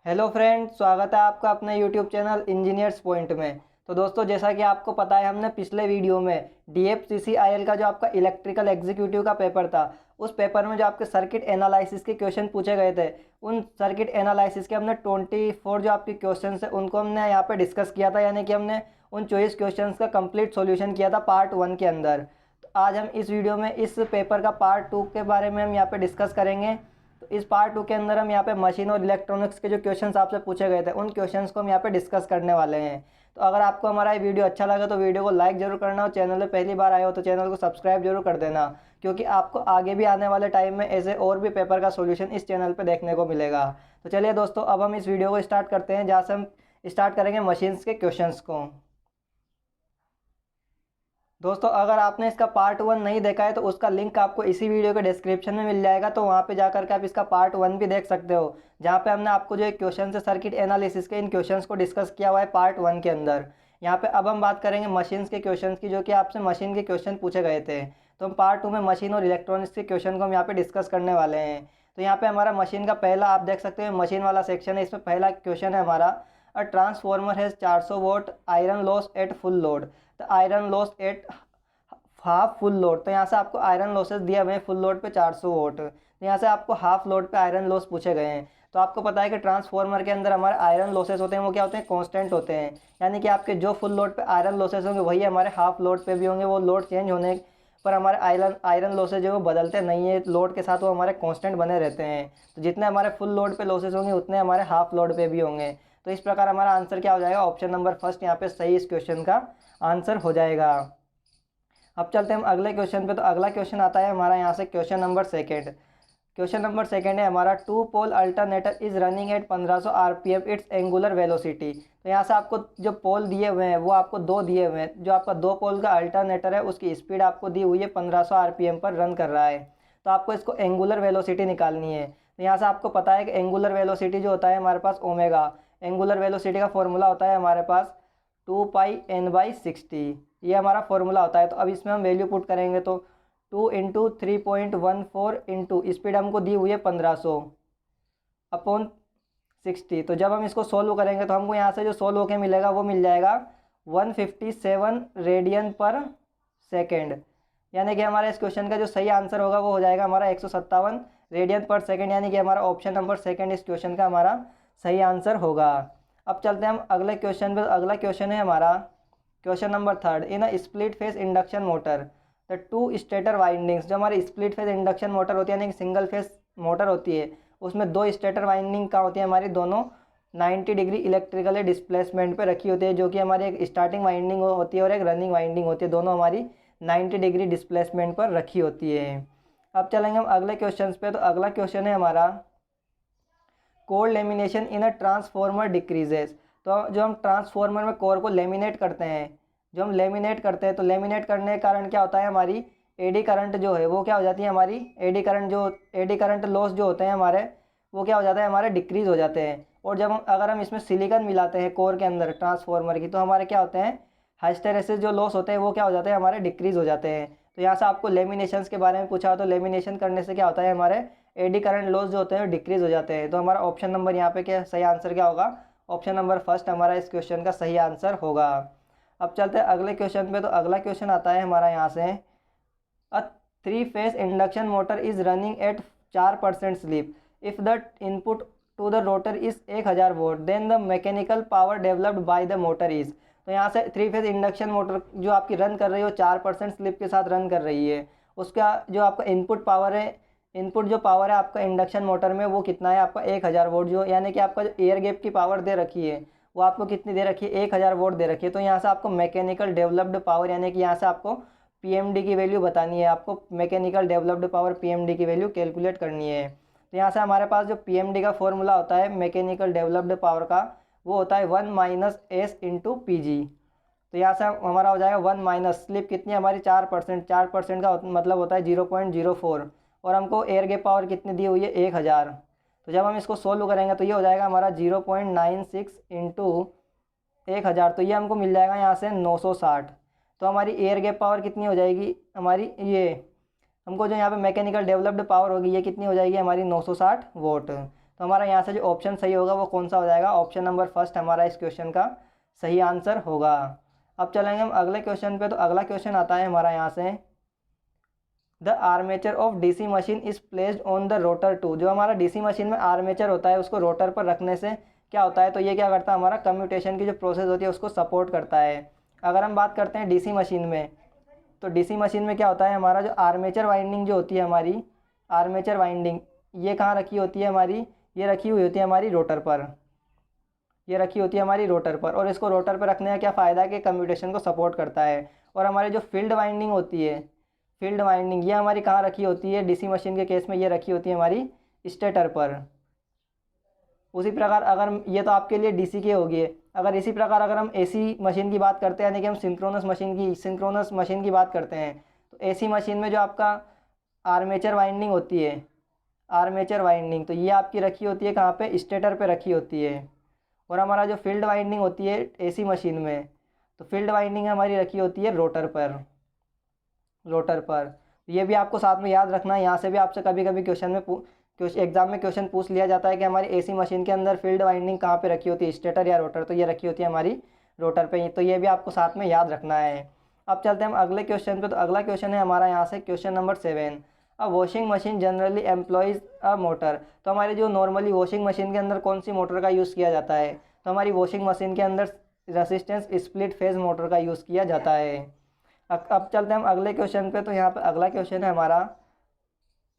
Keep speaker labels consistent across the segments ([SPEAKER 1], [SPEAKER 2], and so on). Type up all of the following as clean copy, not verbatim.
[SPEAKER 1] Hello friend, स्वागत है आपका अपने यूट्यूब चैनल इंजीनियर्स पॉइंट में। तो दोस्तों, जैसा कि आपको पता है, हमने पिछले वीडियो में DFCCIL का जो आपका इलेक्ट्रिकल एग्जीक्यूटिव का पेपर था, उस पेपर में जो आपके सर्किट एनालिसिस के क्वेश्चन पूछे गए थे, उन सर्किट एनालिसिस के हमने 24 जो आपके क्वेश्चन है उनको हमने यहाँ पे डिस्कस किया था। यानी कि हमने उन 24 क्वेश्चन का कंप्लीट सॉल्यूशन किया था पार्ट 1 के अंदर। तो आज हम इस वीडियो में इस पेपर का पार्ट 2 के बारे में हम यहाँ पे डिस्कस करेंगे। तो इस पार्ट 2 के अंदर हम यहाँ पे मशीन और इलेक्ट्रॉनिक्स के जो क्वेश्चंस आपसे पूछे गए थे, उन क्वेश्चंस को हम यहाँ पे डिस्कस करने वाले हैं। तो अगर आपको हमारा ये वीडियो अच्छा लगा तो वीडियो को लाइक जरूर करना, और चैनल में पहली बार आए हो तो चैनल को सब्सक्राइब जरूर कर देना, क्योंकि आपको आगे भी आने वाले टाइम में ऐसे और भी पेपर का सोल्यूशन इस चैनल पर देखने को मिलेगा। तो चलिए दोस्तों, अब हम इस वीडियो को स्टार्ट करते हैं, जहाँ से हम स्टार्ट करेंगे मशीन्स के क्वेश्चंस को। दोस्तों, अगर आपने इसका पार्ट 1 नहीं देखा है तो उसका लिंक आपको इसी वीडियो के डिस्क्रिप्शन में मिल जाएगा। तो वहाँ पे जाकर के आप इसका पार्ट 1 भी देख सकते हो, जहाँ पे हमने आपको जो एक क्वेश्चन है सर्किट एनालिसिस के, इन क्वेश्चंस को डिस्कस किया हुआ है पार्ट 1 के अंदर। यहाँ पे अब हम बात करेंगे मशीन्स के क्वेश्चन की, जो कि आपसे मशीन के क्वेश्चन पूछे गए थे। तो हम पार्ट 2 में मशीन और इलेक्ट्रॉनिक्स के क्वेश्चन को हम यहाँ पे डिस्कस करने वाले हैं। तो यहाँ पे हमारा मशीन का पहला आप देख सकते हो, मशीन वाला सेक्शन है। इसमें पहला क्वेश्चन है हमारा, a transformer has 400 vote iron loss at full load, the iron loss at half full load. तो यहाँ से आपको आयरन लॉसेस दिया हुए हैं फुल लोड पे 400 वोट, तो यहाँ से आपको हाफ लोड पे आयरन लॉस पूछे गए हैं। तो आपको पता है कि ट्रांसफॉर्मर के अंदर हमारे आयरन लॉसेस होते हैं, वो क्या होते हैं, कांस्टेंट होते हैं। यानी कि आपके जो फुल लोड पे आयरन लॉसेस होंगे वही हमारे हाफ लोड पे भी होंगे। वो लोड चेंज होने पर हमारे आयरन लॉसेज जो वो बदलते नहीं है लोड के साथ, वो हमारे कांस्टेंट बने रहते हैं। तो जितने हमारे फुल लोड पे लॉसेस होंगे उतने हमारे हाफ लोड पे भी होंगे। तो इस प्रकार हमारा आंसर क्या हो जाएगा, ऑप्शन नंबर फर्स्ट यहाँ पे सही इस क्वेश्चन का आंसर हो जाएगा। अब चलते हैं हम अगले क्वेश्चन पे। तो अगला क्वेश्चन आता है हमारा यहाँ से question number second. Question number second है हमारा, two pole alternator is running at 1500 RPM it's angular velocity. तो यहाँ से आपको जो पोल दिए हुए हैं वो आपको दो दिए हुए हैं। जो आपका दो पोल का अल्टरनेटर है उसकी स्पीड आपको दी हुई है 1500 RPM पर रन कर रहा है। तो आपको इसको एंगुलर वेलोसिटी निकालनी है। तो यहाँ से आपको पता है कि एंगुलर वेलोसिटी जो होता है हमारे पास ओमेगा, एंगुलर वेलोसिटी का फॉर्मूला होता है हमारे पास 2πN/60, ये हमारा फॉर्मूला होता है। तो अब इसमें हम वैल्यू पुट करेंगे तो 2 इंटू 3.14 इंटू स्पीड हमको दी हुई है 1500 अपॉन 60। तो जब हम इसको सोल्व करेंगे तो हमको यहाँ से जो सोल्व होके मिलेगा वो मिल जाएगा 157 रेडियन पर सेकेंड। यानी कि हमारा इस क्वेश्चन का जो सही आंसर होगा वो हो जाएगा हमारा 157 रेडियन पर सेकेंड। यानी कि हमारा ऑप्शन नंबर सेकेंड इस क्वेश्चन का हमारा सही आंसर होगा। अब चलते हैं हम अगले क्वेश्चन पर। अगला क्वेश्चन है हमारा question number third, in a split face induction motor the two stator windings. जो हमारी स्प्लिट फेस इंडक्शन मोटर होती है, यानी कि सिंगल फेस मोटर होती है, उसमें दो स्टेटर वाइंडिंग का होती है हमारी, दोनों 90 डिग्री इलेक्ट्रिकली डिस्प्लेसमेंट पे रखी होती है। जो कि हमारी एक स्टार्टिंग वाइंडिंग होती है और एक रनिंग वाइंडिंग होती है, दोनों हमारी 90 डिग्री डिस्प्लेसमेंट पर रखी होती है। अब चलेंगे हम अगले क्वेश्चन पे। तो अगला क्वेश्चन है हमारा, core lamination in a transformer decreases. तो जो हम ट्रांसफॉर्मर में कोर को लेमिनेट करते हैं, जो हम लेमिनेट करते हैं, तो लेमिनेट करने के कारण क्या होता है, हमारी एडी करंट जो है वो क्या हो जाती है, हमारी एडी करंट लॉस जो होते हैं हमारे, वो क्या हो जाता है, हमारे डिक्रीज़ हो जाते हैं। और जब अगर हम इसमें सिलिकॉन मिलाते हैं कोर के अंदर ट्रांसफॉर्मर की, तो हमारे क्या होते हैं, हिस्टैरिसीस जो लॉस होते हैं वो क्या हो जाते हैं, हमारे डिक्रीज़ हो जाते हैं। तो यहाँ से आपको लेमिनेशंस के बारे में पूछा हो, तो लेमिनेशन करने से क्या होता है, हमारे एडी करंट लॉस जो होते हैं डिक्रीज़ हो जाते हैं। तो हमारा ऑप्शन नंबर यहाँ पे क्या सही आंसर क्या होगा, ऑप्शन नंबर फर्स्ट हमारा इस क्वेश्चन का सही आंसर होगा। अब चलते हैं अगले क्वेश्चन पे। तो अगला क्वेश्चन आता है हमारा यहाँ से, a three phase induction motor is running at 4% slip if the input to the rotor is 1000 watt then the mechanical power developed by the motor is. तो यहाँ से थ्री फेस इंडक्शन मोटर जो आपकी रन कर रही है वो 4% slip के साथ रन कर रही है। उसका जो आपका इनपुट पावर है, इनपुट जो पावर है आपका इंडक्शन मोटर में वो कितना है, आपका 1000 वोट। जो यानी कि आपका जो एयर गैप की पावर दे रखी है वो आपको कितनी दे रखी है, 1000 वोट दे रखी है। तो यहाँ से आपको मैकेनिकल डेवलप्ड पावर, यानी कि यहाँ से आपको पीएमडी की वैल्यू बतानी है, आपको मैकेनिकल डेवलप्ड पावर पीएमडी की वैल्यू कैलकुलेट करनी है। तो यहाँ से हमारे पास जो पीएमडी का फॉर्मूला होता है मैकेनिकल डेवलप्ड पावर का, वो होता है 1-S/PG। तो यहाँ से हमारा हो जाएगा 1 माइनस स्लिप कितनी हमारी 4%, 4% का मतलब होता है 0.04, और हमको एयर गैप पावर कितनी दी हुई है 1000। तो जब हम इसको सोल्व करेंगे तो ये हो जाएगा हमारा 0.96 इंटू 1000, तो ये हमको मिल जाएगा यहाँ से 960। तो हमारी एयर गैप पावर कितनी हो जाएगी हमारी, ये हमको जो यहाँ पे मैकेनिकल डेवलप्ड पावर होगी ये कितनी हो जाएगी हमारी 960 वोट। तो हमारा यहाँ से जो ऑप्शन सही होगा वो कौन सा हो जाएगा, ऑप्शन नंबर फर्स्ट हमारा इस क्वेश्चन का सही आंसर होगा। अब चलेंगे हम अगले क्वेश्चन पे। तो अगला क्वेश्चन आता है हमारा यहाँ से, the armature of DC machine is placed on the rotor to. जो हमारा डीसी मशीन में आर्मेचर होता है उसको रोटर पर रखने से क्या होता है, तो ये क्या करता है, हमारा कम्यूटेशन की जो प्रोसेस होती है उसको सपोर्ट करता है। अगर हम बात करते हैं डीसी मशीन में, तो डीसी मशीन में क्या होता है, हमारा जो आर्मेचर वाइंडिंग जो होती है हमारी, आर्मेचर वाइंडिंग ये कहाँ रखी होती है हमारी, ये रखी हुई होती है हमारी रोटर पर, ये रखी होती है हमारी रोटर पर। और इसको रोटर पर रखने का क्या फ़ायदा है कि कम्यूटेशन को सपोर्ट करता है। और हमारी जो फील्ड वाइंडिंग होती है, फील्ड वाइंडिंग ये हमारी कहाँ रखी होती है, डीसी मशीन के केस में ये रखी होती है हमारी स्टेटर पर। उसी प्रकार अगर ये तो आपके लिए डीसी की होगी, अगर इसी प्रकार अगर हम एसी मशीन की बात करते हैं, यानी कि हम सिंक्रोनस मशीन की बात करते हैं, तो एसी मशीन में जो आपका आर्मेचर वाइंडिंग होती है, आर्मेचर वाइंडिंग तो ये आपकी रखी होती है कहाँ पे, स्टेटर पे रखी होती है। और हमारा जो फील्ड वाइंडिंग होती है एसी मशीन में, तो फील्ड वाइंडिंग हमारी रखी होती है रोटर पर, रोटर पर। ये भी आपको साथ में याद रखना है। यहाँ से भी आपसे कभी कभी क्वेश्चन में एग्जाम में क्वेश्चन पूछ लिया जाता है कि हमारी एसी मशीन के अंदर फील्ड वाइंडिंग कहाँ पे रखी होती है, स्टेटर या रोटर, तो ये रखी होती है हमारी रोटर पे। तो ये भी आपको साथ में याद रखना है। अब चलते हैं हम अगले क्वेश्चन पे। तो अगला क्वेश्चन है हमारा यहाँ से question number 7, a washing machine generally employees a motor. तो हमारी जो नॉर्मली वॉशिंग मशीन के अंदर कौन सी मोटर का यूज़ किया जाता है, तो हमारी वॉशिंग मशीन के अंदर रेसिस्टेंस स्प्लिट फेज मोटर का यूज़ किया जाता है। अब चलते हैं हम अगले क्वेश्चन पे। तो यहाँ पे अगला क्वेश्चन है हमारा,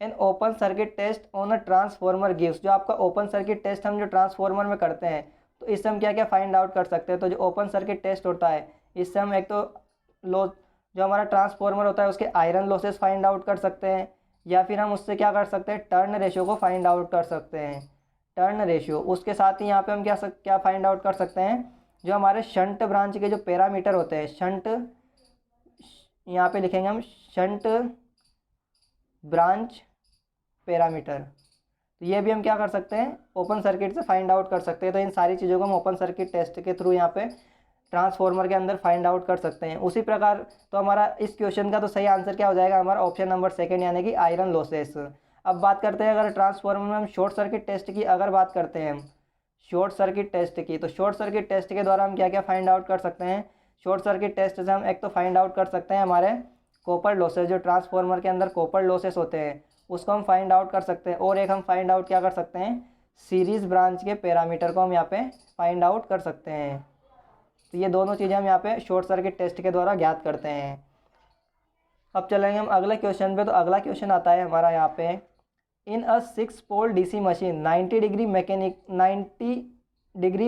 [SPEAKER 1] an open circuit test on a transformer gives. जो आपका ओपन सर्किट टेस्ट हम जो ट्रांसफॉर्मर में करते हैं, तो इससे हम क्या क्या फाइंड आउट कर सकते हैं। तो जो ओपन सर्किट टेस्ट होता है इससे हम एक तो लो जो हमारा ट्रांसफॉर्मर होता है उसके आयरन लॉसेस फाइंड आउट कर सकते हैं, या फिर हम उससे क्या कर सकते हैं, टर्न रेशियो को फाइंड आउट कर सकते हैं, टर्न रेशियो। उसके साथ ही यहाँ पे हम क्या फाइंड आउट कर सकते हैं, जो हमारे शंट ब्रांच के जो पैरामीटर होते हैं, शंट, यहाँ पे लिखेंगे हम शंट ब्रांच पैरामीटर, तो ये भी हम क्या कर सकते हैं, ओपन सर्किट से फाइंड आउट कर सकते हैं। तो इन सारी चीज़ों को हम ओपन सर्किट टेस्ट के थ्रू यहाँ पे ट्रांसफॉर्मर के अंदर फाइंड आउट कर सकते हैं। उसी प्रकार तो हमारा इस क्वेश्चन का तो सही आंसर क्या हो जाएगा, हमारा ऑप्शन नंबर 2 यानी कि आयरन लॉसेस। अब बात करते हैं अगर ट्रांसफॉर्मर में हम शॉर्ट सर्किट टेस्ट की अगर बात करते हैं, हम शॉर्ट सर्किट टेस्ट की, तो शॉर्ट सर्किट टेस्ट के द्वारा हम क्या क्या फाइंड आउट कर सकते हैं। शॉर्ट सर्किट टेस्ट से हम एक तो फाइंड आउट कर सकते हैं हमारे कॉपर लॉसेस, जो ट्रांसफॉर्मर के अंदर कॉपर लॉसेस होते हैं उसको हम फाइंड आउट कर सकते हैं। और एक हम फाइंड आउट क्या कर सकते हैं, सीरीज़ ब्रांच के पैरामीटर को हम यहाँ पे फाइंड आउट कर सकते हैं। तो ये दोनों चीज़ें हम यहाँ पे शॉर्ट सर्किट टेस्ट के द्वारा ज्ञात करते हैं। अब चलेंगे हम अगले क्वेश्चन पे। तो अगला क्वेश्चन आता है हमारा यहाँ पे, in a 6 pole DC machine 90 degree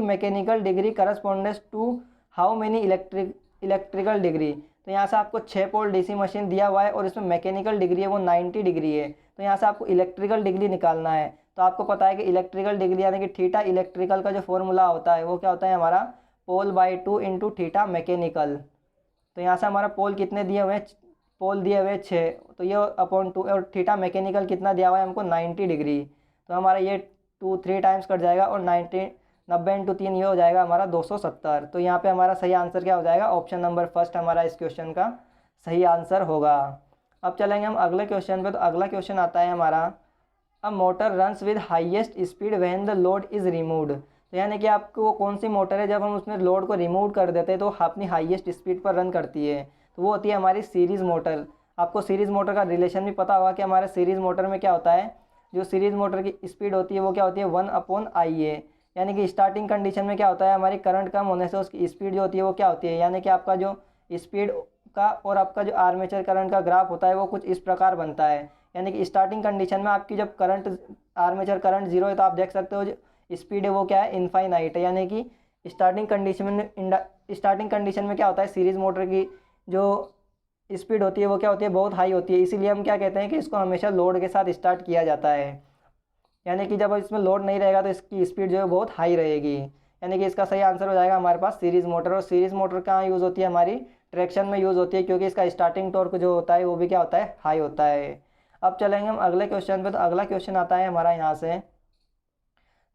[SPEAKER 1] mechanical degree correspondence to how many electrical degree. तो यहाँ से आपको 6 पोल डीसी मशीन दिया हुआ है और इसमें मैकेनिकल डिग्री है वो 90 डिग्री है। तो यहाँ से आपको इलेक्ट्रिकल डिग्री निकालना है। तो आपको पता है कि इलेक्ट्रिकल डिग्री यानी कि थीटा इलेक्ट्रिकल का जो फॉर्मूला होता है वो क्या होता है हमारा, पोल बाई 2 इंटू थीटा मैकेनिकल। तो यहाँ से हमारा पोल कितने दिए हुए हैं, पोल दिए हुए 6, तो ये अपॉन 2, और थीटा मैकेनिकल कितना दिया हुआ है हमको 90 डिग्री। तो हमारा ये 2 3 टाइम्स कट जाएगा और 90 इंटू 3 ये हो जाएगा हमारा 270। तो यहाँ पे हमारा सही आंसर क्या हो जाएगा, ऑप्शन नंबर फर्स्ट हमारा इस क्वेश्चन का सही आंसर होगा। अब चलेंगे हम अगले क्वेश्चन पे। तो अगला क्वेश्चन आता है हमारा, a motor runs with highest speed when the load is removed. तो यानी कि आपको कौन सी मोटर है जब हम उसमें लोड को रिमूव कर देते हैं तो अपनी हाईएस्ट स्पीड पर रन करती है, तो वो होती है हमारी सीरीज़ मोटर। आपको सीरीज़ मोटर का रिलेशन भी पता होगा कि हमारे सीरीज़ मोटर में क्या होता है, जो सीरीज़ मोटर की स्पीड होती है वो क्या होती है 1/IA। यानी कि स्टार्टिंग कंडीशन में क्या होता है, हमारी करंट कम होने से उसकी स्पीड जो होती है वो क्या होती है, यानी कि आपका जो स्पीड का और आपका जो आर्मेचर करंट का ग्राफ होता है वो कुछ इस प्रकार बनता है। यानी कि स्टार्टिंग कंडीशन में आपकी जब करंट आर्मेचर करंट 0 है तो आप देख सकते हो जो स्पीड है वो क्या है, इनफाइनाइट है। यानी कि स्टार्टिंग कंडीशन में क्या होता है, सीरीज़ मोटर की जो स्पीड होती है वो क्या होती है, बहुत हाई होती है। इसीलिए हम क्या कहते हैं कि इसको हमेशा लोड के साथ स्टार्ट किया जाता है। यानी कि जब इसमें लोड नहीं रहेगा तो इसकी स्पीड जो है बहुत हाई रहेगी। यानी कि इसका सही आंसर हो जाएगा हमारे पास सीरीज़ मोटर। और सीरीज़ मोटर कहाँ यूज़ होती है, हमारी ट्रैक्शन में यूज़ होती है, क्योंकि इसका स्टार्टिंग टॉर्क जो होता है वो भी क्या होता है, हाई होता है। अब चलेंगे हम अगले क्वेश्चन पे। तो अगला क्वेश्चन आता है हमारा यहाँ से,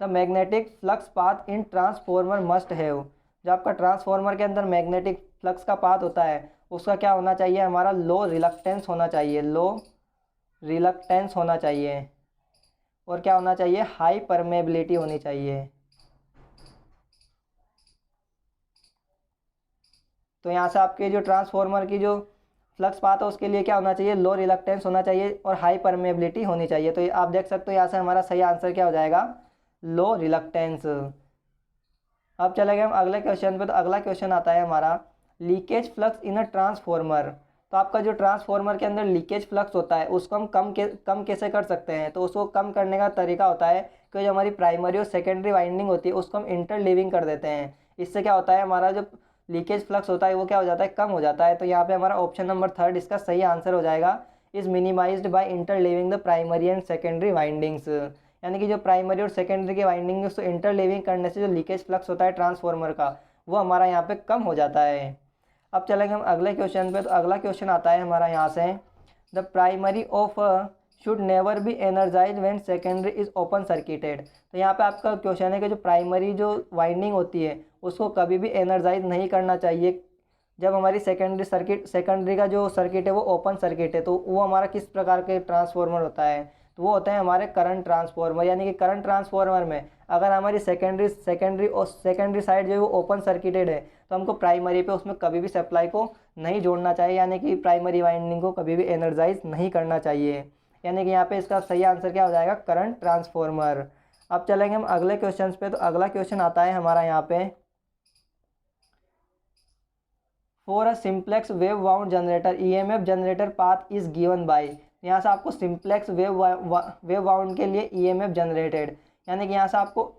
[SPEAKER 1] the magnetic flux path in transformer must have. जो आपका ट्रांसफॉर्मर के अंदर मैग्नेटिक फ्लक्स का पाथ होता है उसका क्या होना चाहिए, हमारा लो रिलक्टेंस होना चाहिए, लो रिलक्टेंस होना चाहिए। और क्या होना चाहिए, हाई परमेबिलिटी होनी चाहिए। तो यहाँ से आपके जो ट्रांसफॉर्मर की जो फ्लक्स पाथ है उसके लिए क्या होना चाहिए, लो रिलक्टेंस होना चाहिए और हाई परमेबिलिटी होनी चाहिए। तो आप देख सकते हो यहाँ से हमारा सही आंसर क्या हो जाएगा, लो रिलक्टेंस। अब चले गए हम अगले क्वेश्चन पे। तो अगला क्वेश्चन आता है हमारा, leakage flux in a transformer. तो आपका जो ट्रांसफॉर्मर के अंदर लीकेज फ्लक्स होता है उसको हम कम कैसे कर सकते हैं। तो उसको कम करने का तरीका होता है कि जो हमारी प्राइमरी और सेकेंडरी वाइंडिंग होती है उसको हम इंटरलीविंग कर देते हैं। इससे क्या होता है, हमारा जो लीकेज फ्लक्स होता है वो क्या हो जाता है, कम हो जाता है। तो यहाँ पे हमारा ऑप्शन नंबर 3 इसका सही आंसर हो जाएगा, is minimised by interleaving the primary and secondary windings. यानी कि जो प्राइमरी और सेकेंडरी की वाइंडिंग है उसको इंटरलीविंग करने से जो लीकेज फ्लक्स होता है ट्रांसफॉर्मर का वो हमारा यहाँ पे कम हो जाता है। अब चलेंगे हम अगले क्वेश्चन पे। तो अगला क्वेश्चन आता है हमारा यहाँ से, the primary of should never be energise when secondary is open circuited. तो यहाँ पे आपका क्वेश्चन है कि जो प्राइमरी जो वाइंडिंग होती है उसको कभी भी एनर्जाइज नहीं करना चाहिए जब हमारी सेकेंडरी का जो सर्किट है वो ओपन सर्किट है। तो वो हमारा किस प्रकार के ट्रांसफॉर्मर होता है, तो वो होते हैं हमारे करंट ट्रांसफॉर्मर। यानी कि करंट ट्रांसफॉर्मर में अगर हमारी सेकेंडरी साइड जो है वो ओपन सर्किटेड है तो हमको प्राइमरी पे उसमें कभी भी सप्लाई को नहीं जोड़ना चाहिए, यानी कि प्राइमरी वाइंडिंग को कभी भी एनर्जाइज नहीं करना चाहिए। यानी कि यहाँ पे इसका सही आंसर क्या हो जाएगा, करंट ट्रांसफॉर्मर। अब चलेंगे हम अगले क्वेश्चन पे। तो अगला क्वेश्चन आता है हमारा यहाँ पे, for a simplex wave wound generator EMF generator path is given by. यहाँ से आपको सिंप्लेक्स वेव वाउंड के लिए ईएमएफ जनरेटेड, यानी कि यहाँ से आपको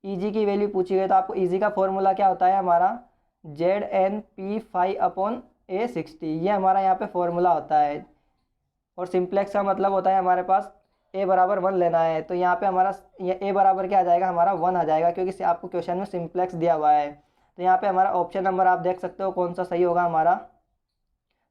[SPEAKER 1] ईजी की वैल्यू पूछी गई। तो आपको ईजी का फॉर्मूला क्या होता है हमारा, ZnP5/A60, ये हमारा यहाँ पे फॉर्मूला होता है। और सिंप्लेक्स का मतलब होता है हमारे पास A बराबर 1 लेना है। तो यहाँ पे हमारा A बराबर क्या आ जाएगा, हमारा 1 आ जाएगा, क्योंकि आपको क्वेश्चन में सिंप्लेक्स दिया हुआ है। तो यहाँ पे हमारा ऑप्शन नंबर आप देख सकते हो कौन सा सही होगा हमारा,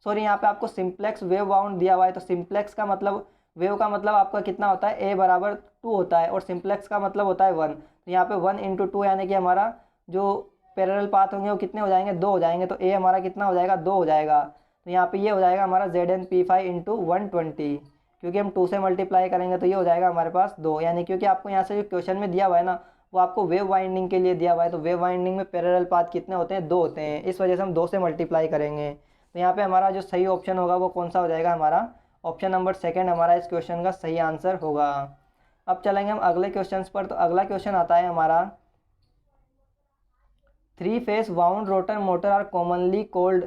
[SPEAKER 1] सॉरी यहाँ पे आपको सिंप्लेक्स वेव वाउंड दिया हुआ है। तो सिंप्लेक्स का मतलब, वेव का मतलब आपका कितना होता है, A बराबर 2 होता है और सिंप्लेक्स का मतलब होता है 1। तो यहाँ पे 1 × 2 यानी कि हमारा जो पैरेलल पाथ होंगे वो कितने हो जाएंगे, 2 हो जाएंगे। तो A हमारा कितना हो जाएगा, 2 हो जाएगा। तो यहाँ पे ये हो जाएगा हमारा ZnP5 × 120, क्योंकि हम 2 से मल्टीप्लाई करेंगे तो ये हो जाएगा हमारे पास 2। यानी क्योंकि आपको यहाँ से जो क्वेश्चन में दिया हुआ है ना वो आपको वेव वाइंडिंग के लिए दिया हुआ है। तो वेव वाइंडिंग में पैरेलल पाथ कितने होते हैं, 2 होते हैं, इस वजह से हम 2 से मल्टीप्लाई करेंगे। तो यहाँ पे हमारा जो सही ऑप्शन होगा वो कौन सा हो जाएगा, हमारा ऑप्शन नंबर 2 हमारा इस क्वेश्चन का सही आंसर होगा। अब चलेंगे हम अगले क्वेश्चन पर। तो अगला क्वेश्चन आता है हमारा, 3 phase wound rotor motor are commonly called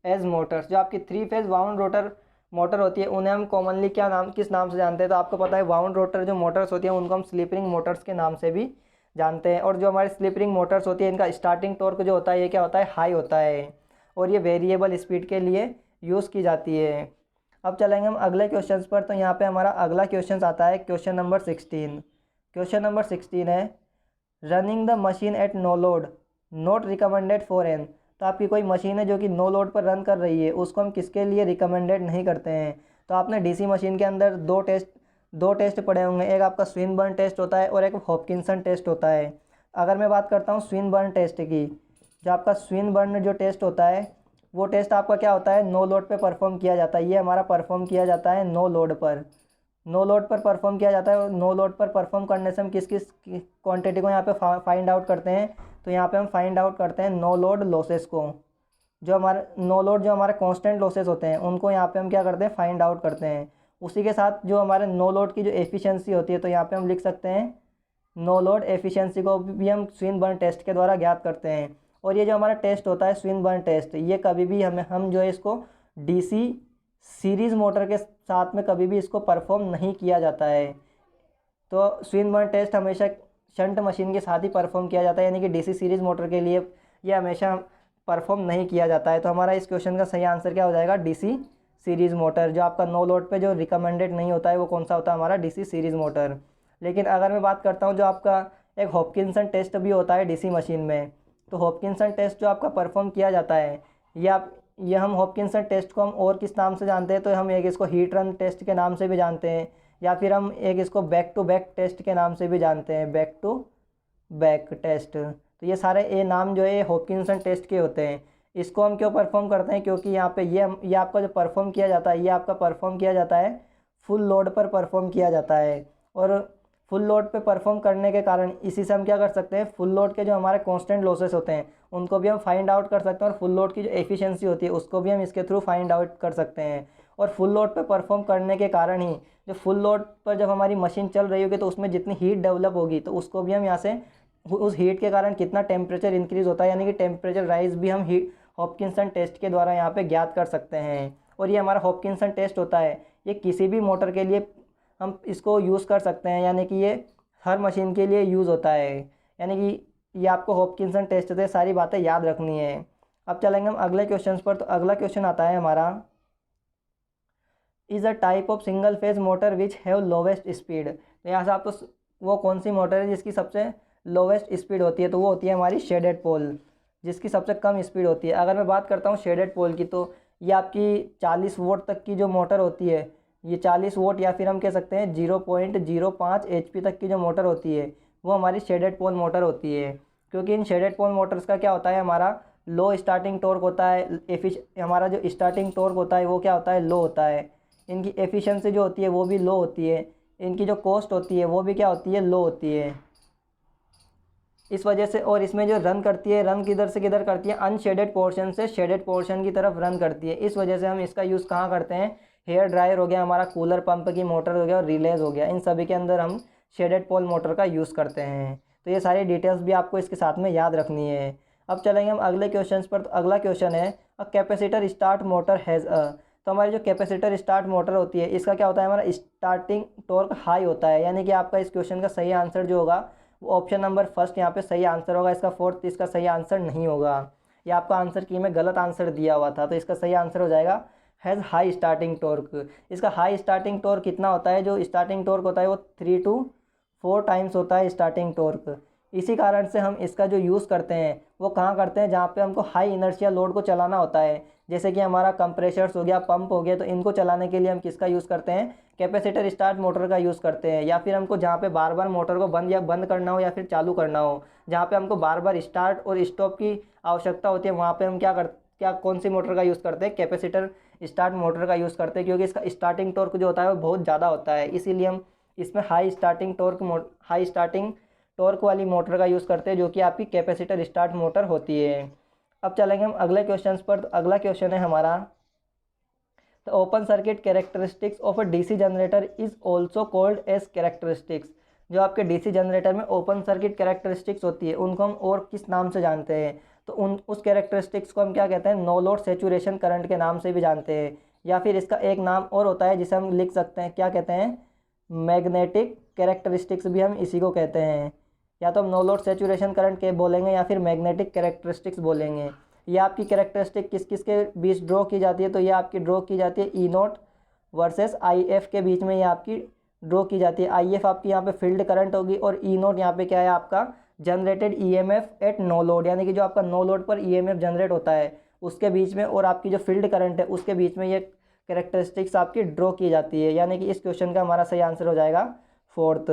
[SPEAKER 1] as motors. जो आपकी 3 फेज वाउंड रोटर मोटर होती है उन्हें हम कॉमनली किस नाम से जानते हैं। तो आपको पता है वाउंड रोटर जो मोटर्स होती हैं उनको हम स्लिप रिंग मोटर्स के नाम से भी जानते हैं। और जो हमारी स्लिप रिंग मोटर्स होती है इनका स्टार्टिंग टॉर्क जो होता है ये क्या होता है, हाई होता है, और ये वेरिएबल स्पीड के लिए यूज़ की जाती है। अब चलेंगे हम अगले क्वेश्चन पर। तो यहाँ पे हमारा अगला क्वेश्चन आता है क्वेश्चन नंबर 16। क्वेश्चन नंबर 16 है, running the machine at no load not recommended for an. तो आपकी कोई मशीन है जो कि नो लोड पर रन कर रही है, उसको हम किसके लिए रिकमेंडेड नहीं करते हैं। तो आपने डीसी मशीन के अंदर दो टेस्ट पढ़े होंगे, एक आपका स्विनबर्न टेस्ट होता है और एक हॉपकिंसन टेस्ट होता है। अगर मैं बात करता हूँ स्विनबर्न टेस्ट की, जो आपका स्विनबर्न जो टेस्ट होता है वो टेस्ट आपका क्या होता है, नो लोड पे परफॉर्म किया जाता है। ये हमारा परफॉर्म किया जाता है नो लोड पर, परफॉर्म किया जाता है। और नो लोड पर परफॉर्म करने से हम किस किस क्वांटिटी को यहाँ पे फाइंड आउट करते हैं। तो यहाँ पे हम फाइंड आउट करते हैं नो लोड लॉसेस को। जो हमारे नो लोड जो हमारे कांस्टेंट लॉसेस होते हैं उनको यहाँ पे हम क्या करते हैं, फाइंड आउट करते हैं। उसी के साथ जो हमारे नो लोड की जो एफिशिएंसी होती है, तो यहाँ पे हम लिख सकते हैं नो लोड एफिशिएंसी को भी हम स्विनबर्न टेस्ट के द्वारा ज्ञात करते हैं। और ये जो हमारा टेस्ट होता है स्विनबर्न टेस्ट, ये कभी भी हम जो है इसको डीसी सीरीज़ मोटर के साथ में कभी भी इसको परफॉर्म नहीं किया जाता है। तो स्विनबर्न टेस्ट हमेशा शंट मशीन के साथ ही परफॉर्म किया जाता है, यानी कि डीसी सीरीज़ मोटर के लिए ये हमेशा परफॉर्म नहीं किया जाता है। तो हमारा इस क्वेश्चन का सही आंसर क्या हो जाएगा, डीसी सीरीज़ मोटर। जो आपका नो लोड पे जो रिकमेंडेड नहीं होता है वो कौन सा होता है, हमारा डीसी सीरीज़ मोटर। लेकिन अगर मैं बात करता हूँ जो आपका एक हॉपकिंसन टेस्ट भी होता है डीसी मशीन में, तो हॉपकिंसन टेस्ट जो आपका परफॉर्म किया जाता है ये हम हॉपकिंसन टेस्ट को हम और किस नाम से जानते हैं। तो हम एक इसको हीट रन टेस्ट के नाम से भी जानते हैं, या फिर हम एक इसको बैक टू बैक टेस्ट के नाम से भी जानते हैं, बैक टू बैक टेस्ट। तो ये सारे नाम जो है हॉपकिंसन टेस्ट के होते हैं। इसको हम क्यों परफॉर्म करते हैं, क्योंकि यहाँ पे ये आपका जो परफॉर्म किया जाता है ये आपका परफॉर्म किया जाता है फुल लोड पर परफॉर्म किया जाता है। और फुल लोड पे परफॉर्म करने के कारण इसी से हम क्या कर सकते हैं, फुल लोड के जो हमारे कांस्टेंट लॉसेस होते हैं उनको भी हम फाइंड आउट कर सकते हैं, और फुल लोड की जो एफिशिएंसी होती है उसको भी हम इसके थ्रू फाइंड आउट कर सकते हैं। और फुल लोड पे परफॉर्म करने के कारण ही जो फुल लोड पर जब हमारी मशीन चल रही होगी तो उसमें जितनी हीट डेवलप होगी तो उसको भी हम यहाँ से उस हीट के कारण कितना टेम्परेचर इंक्रीज़ होता है, यानी कि टेम्परेचर राइज भी हम हीट हॉपकिंसन टेस्ट के द्वारा यहाँ पे ज्ञात कर सकते हैं। और ये हमारा हॉपकिंसन टेस्ट होता है, ये किसी भी मोटर के लिए हम इसको यूज़ कर सकते हैं, यानी कि ये हर मशीन के लिए यूज़ होता है। यानी कि ये आपको हॉपकिंसन टेस्ट से सारी बातें याद रखनी है। अब चलेंगे हम अगले क्वेश्चन पर। तो अगला क्वेश्चन आता है हमारा, is a type of single phase motor which have lowest speed. तो यहाँ से आपको वो कौन सी मोटर है जिसकी सबसे लोवेस्ट स्पीड होती है, तो वो होती है हमारी शेडेड पोल, जिसकी सबसे कम स्पीड होती है। अगर मैं बात करता हूँ शेडेड पोल की, तो ये आपकी 40 वोल्ट तक की जो मोटर होती है, ये 40 वोल्ट या फिर हम कह सकते हैं 0.05 HP तक की जो मोटर होती है वो हमारी शेडेड पोल मोटर होती है। क्योंकि इन शेडेड पोल मोटर्स का क्या होता है, हमारा लो स्टार्टिंग टॉर्क होता है, हमारा जो स्टार्टिंग टॉर्क होता है वो क्या होता है, लो होता है। इनकी एफिशिएंसी जो होती है वो भी लो होती है, इनकी जो कॉस्ट होती है वो भी क्या होती है, लो होती है। इस वजह से, और इसमें जो रन करती है, रन किधर से किधर करती है, अनशेडेड पोर्शन से शेडेड पोर्शन की तरफ रन करती है। इस वजह से हम इसका यूज़ कहाँ करते हैं, हेयर ड्रायर हो गया, हमारा कूलर पंप की मोटर हो गया, और रिलेज हो गया, इन सभी के अंदर हम शेडेड पोल मोटर का यूज़ करते हैं। तो ये सारी डिटेल्स भी आपको इसके साथ में याद रखनी है। अब चलेंगे हम अगले क्वेश्चन पर। तो अगला क्वेश्चन है, a capacitor start motor has a. तो हमारी जो कैपेसिटर स्टार्ट मोटर होती है इसका क्या होता है, हमारा स्टार्टिंग टॉर्क हाई होता है। यानी कि आपका इस क्वेश्चन का सही आंसर जो होगा वो ऑप्शन नंबर फर्स्ट यहाँ पे सही आंसर होगा। इसका फोर्थ इसका सही आंसर नहीं होगा। ये आपका आंसर की में गलत आंसर दिया हुआ था, तो इसका सही आंसर हो जाएगा हैज़ हाई स्टार्टिंग टॉर्क। इसका हाई स्टार्टिंग टॉर्क कितना होता है, जो स्टार्टिंग टॉर्क होता है वो 3 to 4 टाइम्स होता है स्टार्टिंग टॉर्क। इसी कारण से हम इसका जो यूज़ करते हैं वो कहाँ करते हैं, जहाँ पे हमको हाई इनर्शिया लोड को चलाना होता है, जैसे कि हमारा कंप्रेशर्स हो गया, पंप हो गया, तो इनको चलाने के लिए हम किसका यूज़ करते हैं, कैपेसिटर स्टार्ट मोटर का यूज़ करते हैं। या फिर हमको जहाँ पे बार बार मोटर को बंद करना हो या फिर चालू करना हो, जहाँ पे हमको बार बार स्टार्ट और स्टॉप की आवश्यकता होती है, वहाँ पे हम क्या कौन सी मोटर का यूज़ करते हैं, कैपेसिटर स्टार्ट मोटर का यूज़ करते हैं। क्योंकि इसका स्टार्टिंग टॉर्क जो होता है वो बहुत ज़्यादा होता है, इसीलिए हम इसमें हाई स्टार्टिंग टॉर्क वाली मोटर का यूज़ करते हैं, जो कि आपकी कैपेसिटर स्टार्ट मोटर होती है। अब चलेंगे हम अगले क्वेश्चन पर। तो अगला क्वेश्चन है हमारा, the open circuit characteristics of a DC generator is also called as characteristics. जो आपके डीसी जनरेटर में ओपन सर्किट कैरेक्टरिस्टिक्स होती है उनको हम और किस नाम से जानते हैं, तो उस कैरेक्टरिस्टिक्स को हम क्या कहते हैं, नो लोड सैचुरेशन करंट के नाम से भी जानते हैं। या फिर इसका एक नाम और होता है जिसे हम लिख सकते हैं, क्या कहते हैं, मैग्नेटिक कैरेक्टरिस्टिक्स भी हम इसी को कहते हैं। या तो हम नो लोड सैचुरेशन करंट के बोलेंगे या फिर मैग्नेटिक कैरेक्टरिस्टिक्स बोलेंगे। ये आपकी कैरेक्टरिस्टिक किस किस के बीच ड्रॉ की जाती है, तो ये आपकी ड्रॉ की जाती है E0 वर्सेस IF के बीच में, ये आपकी ड्रॉ की जाती है। IF आपकी यहाँ पे फील्ड करंट होगी और E0 यहाँ पे क्या है, आपका generated EMF at no load, यानी कि जो आपका नो लोड पर EMF जनरेट होता है उसके बीच में, और आपकी जो फील्ड करंट है उसके बीच में ये कैरेक्टरिस्टिक्स आपकी ड्रॉ की जाती है। यानी कि इस क्वेश्चन का हमारा सही आंसर हो जाएगा फोर्थ।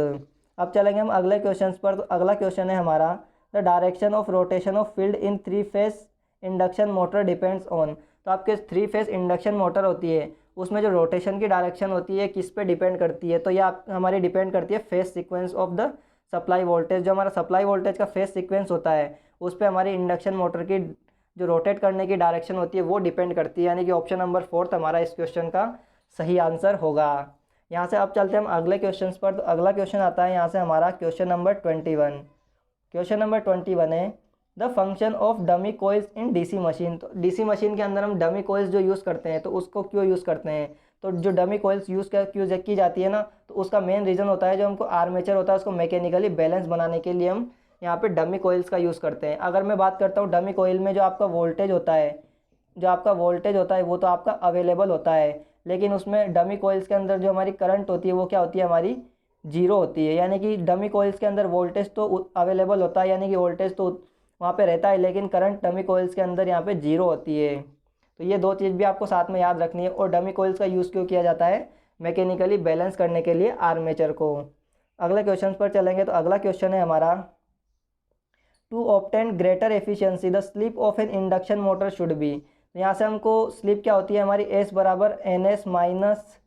[SPEAKER 1] अब चलेंगे हम अगले क्वेश्चन पर। तो अगला क्वेश्चन है हमारा, the direction of rotation of field in 3 phase induction motor depends on. तो आपके 3 फेज इंडक्शन मोटर होती है उसमें जो रोटेशन की डायरेक्शन होती है किस पे डिपेंड करती है, तो ये आप हमारी डिपेंड करती है phase sequence of the supply voltage. जो हमारा सप्लाई वोल्टेज का फेज सीक्वेंस होता है उस पर हमारी इंडक्शन मोटर की जो रोटेट करने की डायरेक्शन होती है वो डिपेंड करती है। यानी कि ऑप्शन नंबर फोर्थ हमारा इस क्वेश्चन का सही आंसर होगा। यहाँ से अब चलते हैं हम अगले क्वेश्चन पर। तो अगला क्वेश्चन आता है यहाँ से हमारा क्वेश्चन नंबर 21। क्वेश्चन नंबर 21 है, the function of dummy coils in DC machine. तो डीसी मशीन के अंदर हम डमी कोइल्स जो यूज़ करते हैं तो उसको क्यों यूज़ करते हैं, तो जो डमी कोइल्स क्यों की जाती है ना, तो उसका मेन रीज़न होता है जो हमको आर्मेचर होता है उसको मैकेनिकली बैलेंस बनाने के लिए हम यहाँ पे डमी कोइल्स का यूज़ करते हैं। अगर मैं बात करता हूँ डमी कोइल में जो आपका वोल्टेज होता है वो तो आपका अवेलेबल होता है, लेकिन उसमें डमी कोइल्स के अंदर जो हमारी करंट होती है वो क्या होती है, हमारी जीरो होती है। यानी कि डमी कोइल्स के अंदर वोल्टेज तो अवेलेबल होता है, यानी कि वोल्टेज तो वहाँ पे रहता है, लेकिन करंट डमी कोइल्स के अंदर यहाँ पे जीरो होती है। तो ये दो चीज़ भी आपको साथ में याद रखनी है। और डमी कोइल्स का यूज़ क्यों किया जाता है, मैकेनिकली बैलेंस करने के लिए आर्मेचर को। अगले क्वेश्चन पर चलेंगे। तो अगला क्वेश्चन है हमारा, to obtain greater efficiency the slip of an induction motor should be. यहाँ से हमको स्लिप क्या होती है हमारी, S बराबर NS minus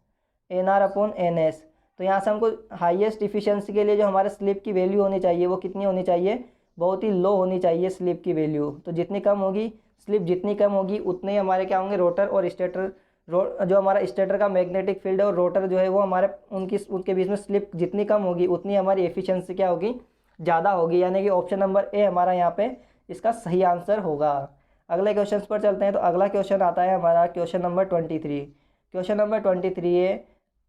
[SPEAKER 1] NR upon NS। तो यहाँ से हमको हाईएस्ट इफिशिएंसी के लिए जो हमारे स्लिप की वैल्यू होनी चाहिए वो कितनी होनी चाहिए, बहुत ही लो होनी चाहिए स्लिप की वैल्यू। तो जितनी कम होगी स्लिप, जितनी कम होगी उतने ही हमारे क्या होंगे, रोटर और स्टेटर, जो हमारा स्टेटर का मैग्नेटिक फील्ड है और रोटर जो है वो हमारे उनके बीच में स्लिप जितनी कम होगी उतनी हमारी एफिशिएंसी क्या होगी, ज़्यादा होगी। यानी कि ऑप्शन नंबर ए हमारा यहाँ पे इसका सही आंसर होगा। अगले क्वेश्चन पर चलते हैं। तो अगला क्वेश्चन आता है हमारा क्वेश्चन नंबर 23। क्वेश्चन नंबर 23 है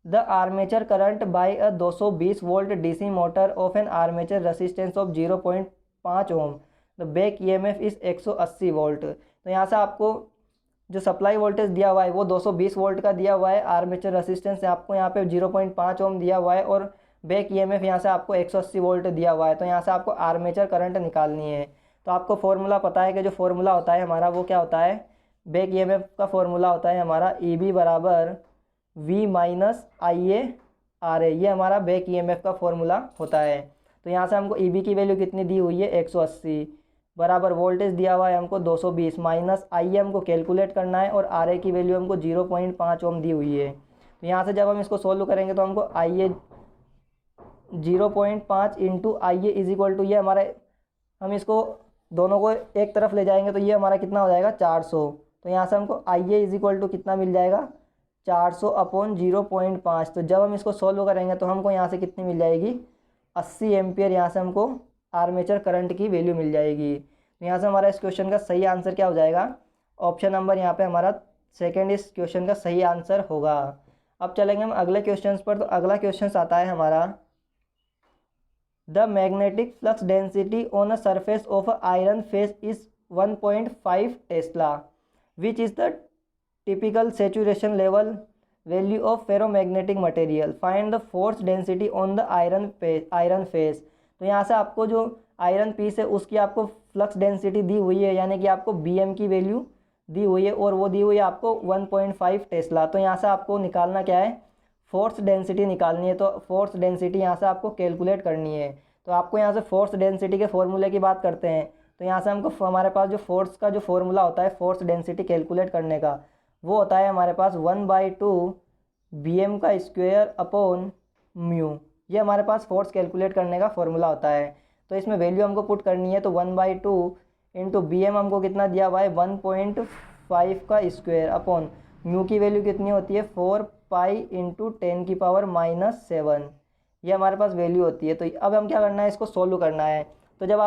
[SPEAKER 1] the armature current by a 220 volt DC motor of an armature resistance of 0.5 ohm, the back EMF is 180 volt. तो यहाँ से आपको जो सप्लाई वोल्टेज दिया हुआ है वो 220 वोल्ट का दिया हुआ है, आर्मेचर रेसिस्टेंस आपको यहाँ पे 0.5 ओम दिया हुआ है और बैक ईएमएफ यहाँ से आपको 180 वोल्ट दिया हुआ है। तो यहाँ से आपको आर्मेचर करंट निकालनी है। तो आपको फॉर्मूला पता है कि जो फॉर्मूला होता है हमारा वो क्या होता है, बैक ईएमएफ का फॉर्मूला होता है हमारा EB बराबर V माइनस IA RA, ये हमारा बैक ईएमएफ का फॉर्मूला होता है। तो यहाँ से हमको EB की वैल्यू कितनी दी हुई है, 180 बराबर वोल्टेज दिया हुआ है हमको 220 माइनस IA हमको कैलकुलेट करना है और RA की वैल्यू हमको 0.5 ओम दी हुई है। तो यहाँ से जब हम इसको सोल्व करेंगे तो हमको IA 0.5 into IA is equal to, ये हमारा, हम इसको दोनों को एक तरफ ले जाएंगे तो ये हमारा कितना हो जाएगा 400। तो यहाँ से हमको IA इज इक्वल टू कितना मिल जाएगा, 400 अपॉन 0.5। तो जब हम इसको सोल्व करेंगे तो हमको यहाँ से कितनी मिल जाएगी, 80 एम्पियर यहाँ से हमको आर्मेचर करंट की वैल्यू मिल जाएगी। तो यहाँ से हमारा इस क्वेश्चन का सही आंसर क्या हो जाएगा, ऑप्शन नंबर यहाँ पे हमारा सेकंड इस क्वेश्चन का सही आंसर होगा। अब चलेंगे हम अगले क्वेश्चन पर। तो अगला क्वेश्चन आता है हमारा the magnetic flux density on a surface of a iron face is 1.5 Tesla which is the typical saturation level value of ferromagnetic material, find the force density on the iron face. तो यहाँ से आपको जो iron piece है उसकी आपको flux density दी हुई है, यानी कि आपको BM की वैल्यू दी हुई है और वो दी हुई है आपको 1.5 टेस्ला। तो यहाँ से आपको निकालना क्या है, फोर्स डेंसिटी निकालनी है। तो फोर्स डेंसिटी यहाँ से आपको कैलकुलेट करनी है। तो आपको यहाँ से फोर्स डेंसिटी के फॉर्मूले की बात करते हैं। तो यहाँ से हमको हमारे पास जो फोर्स का जो फॉर्मूला होता है फोर्स डेंसिटी कैलकुलेट करने का, वो होता है हमारे पास 1/2 BM का स्क्वायर अपॉन म्यू। ये हमारे पास फोर्स कैलकुलेट करने का फॉर्मूला होता है। तो इसमें वैल्यू हमको पुट करनी है। तो 1/2 इंटू BM हमको कितना दिया हुआ है, 1.5 का स्क्वायर अपॉन म्यू की वैल्यू कितनी होती है, 4 पाई इंटू 10 की पावर -7, ये हमारे पास वैल्यू होती है। तो अब हम क्या करना है, इसको सोल्व करना है। तो जब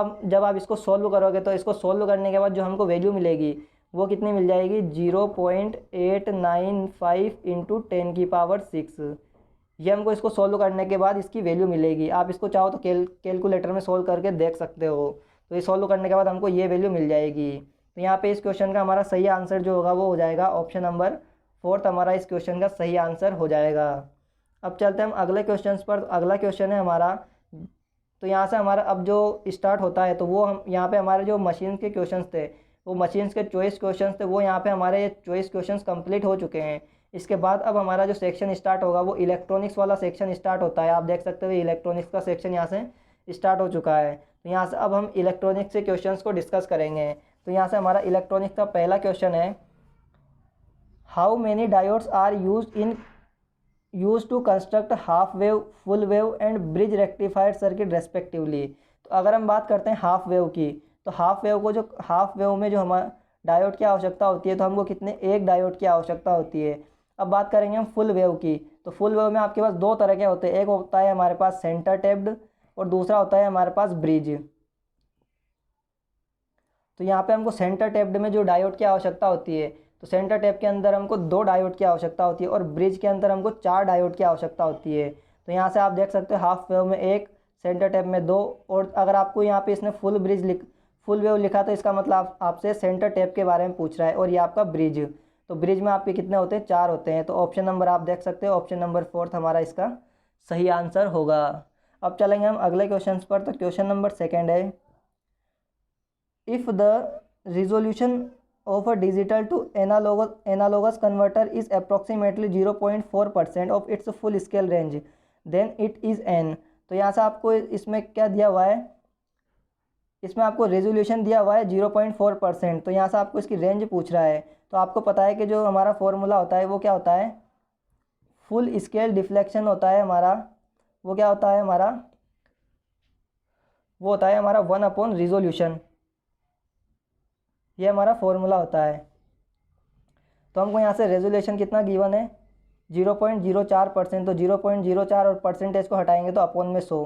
[SPEAKER 1] आप इसको सोल्व करोगे तो इसको सोल्व करने के बाद जो हमको वैल्यू मिलेगी वो कितनी मिल जाएगी, 0.895 इंटू 10 की पावर 6। ये हमको इसको सोल्व करने के बाद इसकी वैल्यू मिलेगी। आप इसको चाहो तो कैलकुलेटर में सोल्व करके देख सकते हो। तो ये सोल्व करने के बाद हमको ये वैल्यू मिल जाएगी। तो यहाँ पे इस क्वेश्चन का हमारा सही आंसर जो होगा वो हो जाएगा ऑप्शन नंबर 4 हमारा इस क्वेश्चन का सही आंसर हो जाएगा। अब चलते हैं हम अगले क्वेश्चन पर। तो अगला क्वेश्चन है हमारा, तो यहाँ से हमारा अब जो स्टार्ट होता है तो वो हम यहाँ पे हमारे जो मशीन के क्वेश्चन थे, वो मशीन्स के चॉइस क्वेश्चन थे, वो यहाँ पे हमारे चॉइस क्वेश्चंस कंप्लीट हो चुके हैं। इसके बाद अब हमारा जो सेक्शन स्टार्ट होगा वो इलेक्ट्रॉनिक्स वाला सेक्शन स्टार्ट होता है। आप देख सकते हो इलेक्ट्रॉनिक्स का सेक्शन यहाँ से स्टार्ट हो चुका है। तो यहाँ से अब हम इलेक्ट्रॉनिक्स के क्वेश्चंस को डिस्कस करेंगे। तो यहाँ से हमारा इलेक्ट्रॉनिक्स का पहला क्वेश्चन है, how many diodes are use to construct half wave, full wave and bridge rectified circuit respectively. तो अगर हम बात करते हैं हाफ वेव की, तो हाफ वेव में जो हमारा डायोड की आवश्यकता होती है तो हमको कितने, एक डायोड की आवश्यकता होती है। अब बात करेंगे हम फुल वेव की। तो फुल वेव में आपके पास दो तरह के होते हैं, एक होता है हमारे पास सेंटर टेप्ड और दूसरा होता है हमारे पास ब्रिज। तो यहाँ पे हमको सेंटर टेप्ड में जो डायोड की आवश्यकता होती है, तो सेंटर टेप के अंदर हमको 2 डायोड की आवश्यकता होती है और ब्रिज के अंदर हमको 4 डायोड की आवश्यकता होती है। तो यहाँ से आप देख सकते हो हाफ वेव में 1, सेंटर टेप में 2। और अगर आपको यहाँ पे इसने फुल वेव लिखा तो इसका मतलब आपसे सेंटर टेप के बारे में पूछ रहा है और ये आपका ब्रिज। तो ब्रिज में आपके कितने होते हैं, 4 होते हैं। तो ऑप्शन नंबर आप देख सकते हो, ऑप्शन नंबर 4 हमारा इसका सही आंसर होगा। अब चलेंगे हम अगले क्वेश्चन पर। तो क्वेश्चन नंबर 2 है, if the resolution of a digital to analogous converter is approximately 0.4% of its full scale range, then it is n। तो यहाँ से आपको इसमें क्या दिया हुआ है, इसमें आपको रेजोल्यूशन दिया हुआ है 0.4%। तो यहाँ से आपको इसकी रेंज पूछ रहा है। तो आपको पता है कि जो हमारा फॉर्मूला होता है वो क्या होता है, फुल स्केल डिफ्लेक्शन होता है हमारा, वो क्या होता है हमारा, वो होता है हमारा 1/रिजोल्यूशन। ये हमारा फॉर्मूला होता है। तो हमको यहाँ से रेजोल्यूशन कितना गिवन है 0.04%, तो 0.04 और परसेंटेज को हटाएंगे तो अपॉन में 100,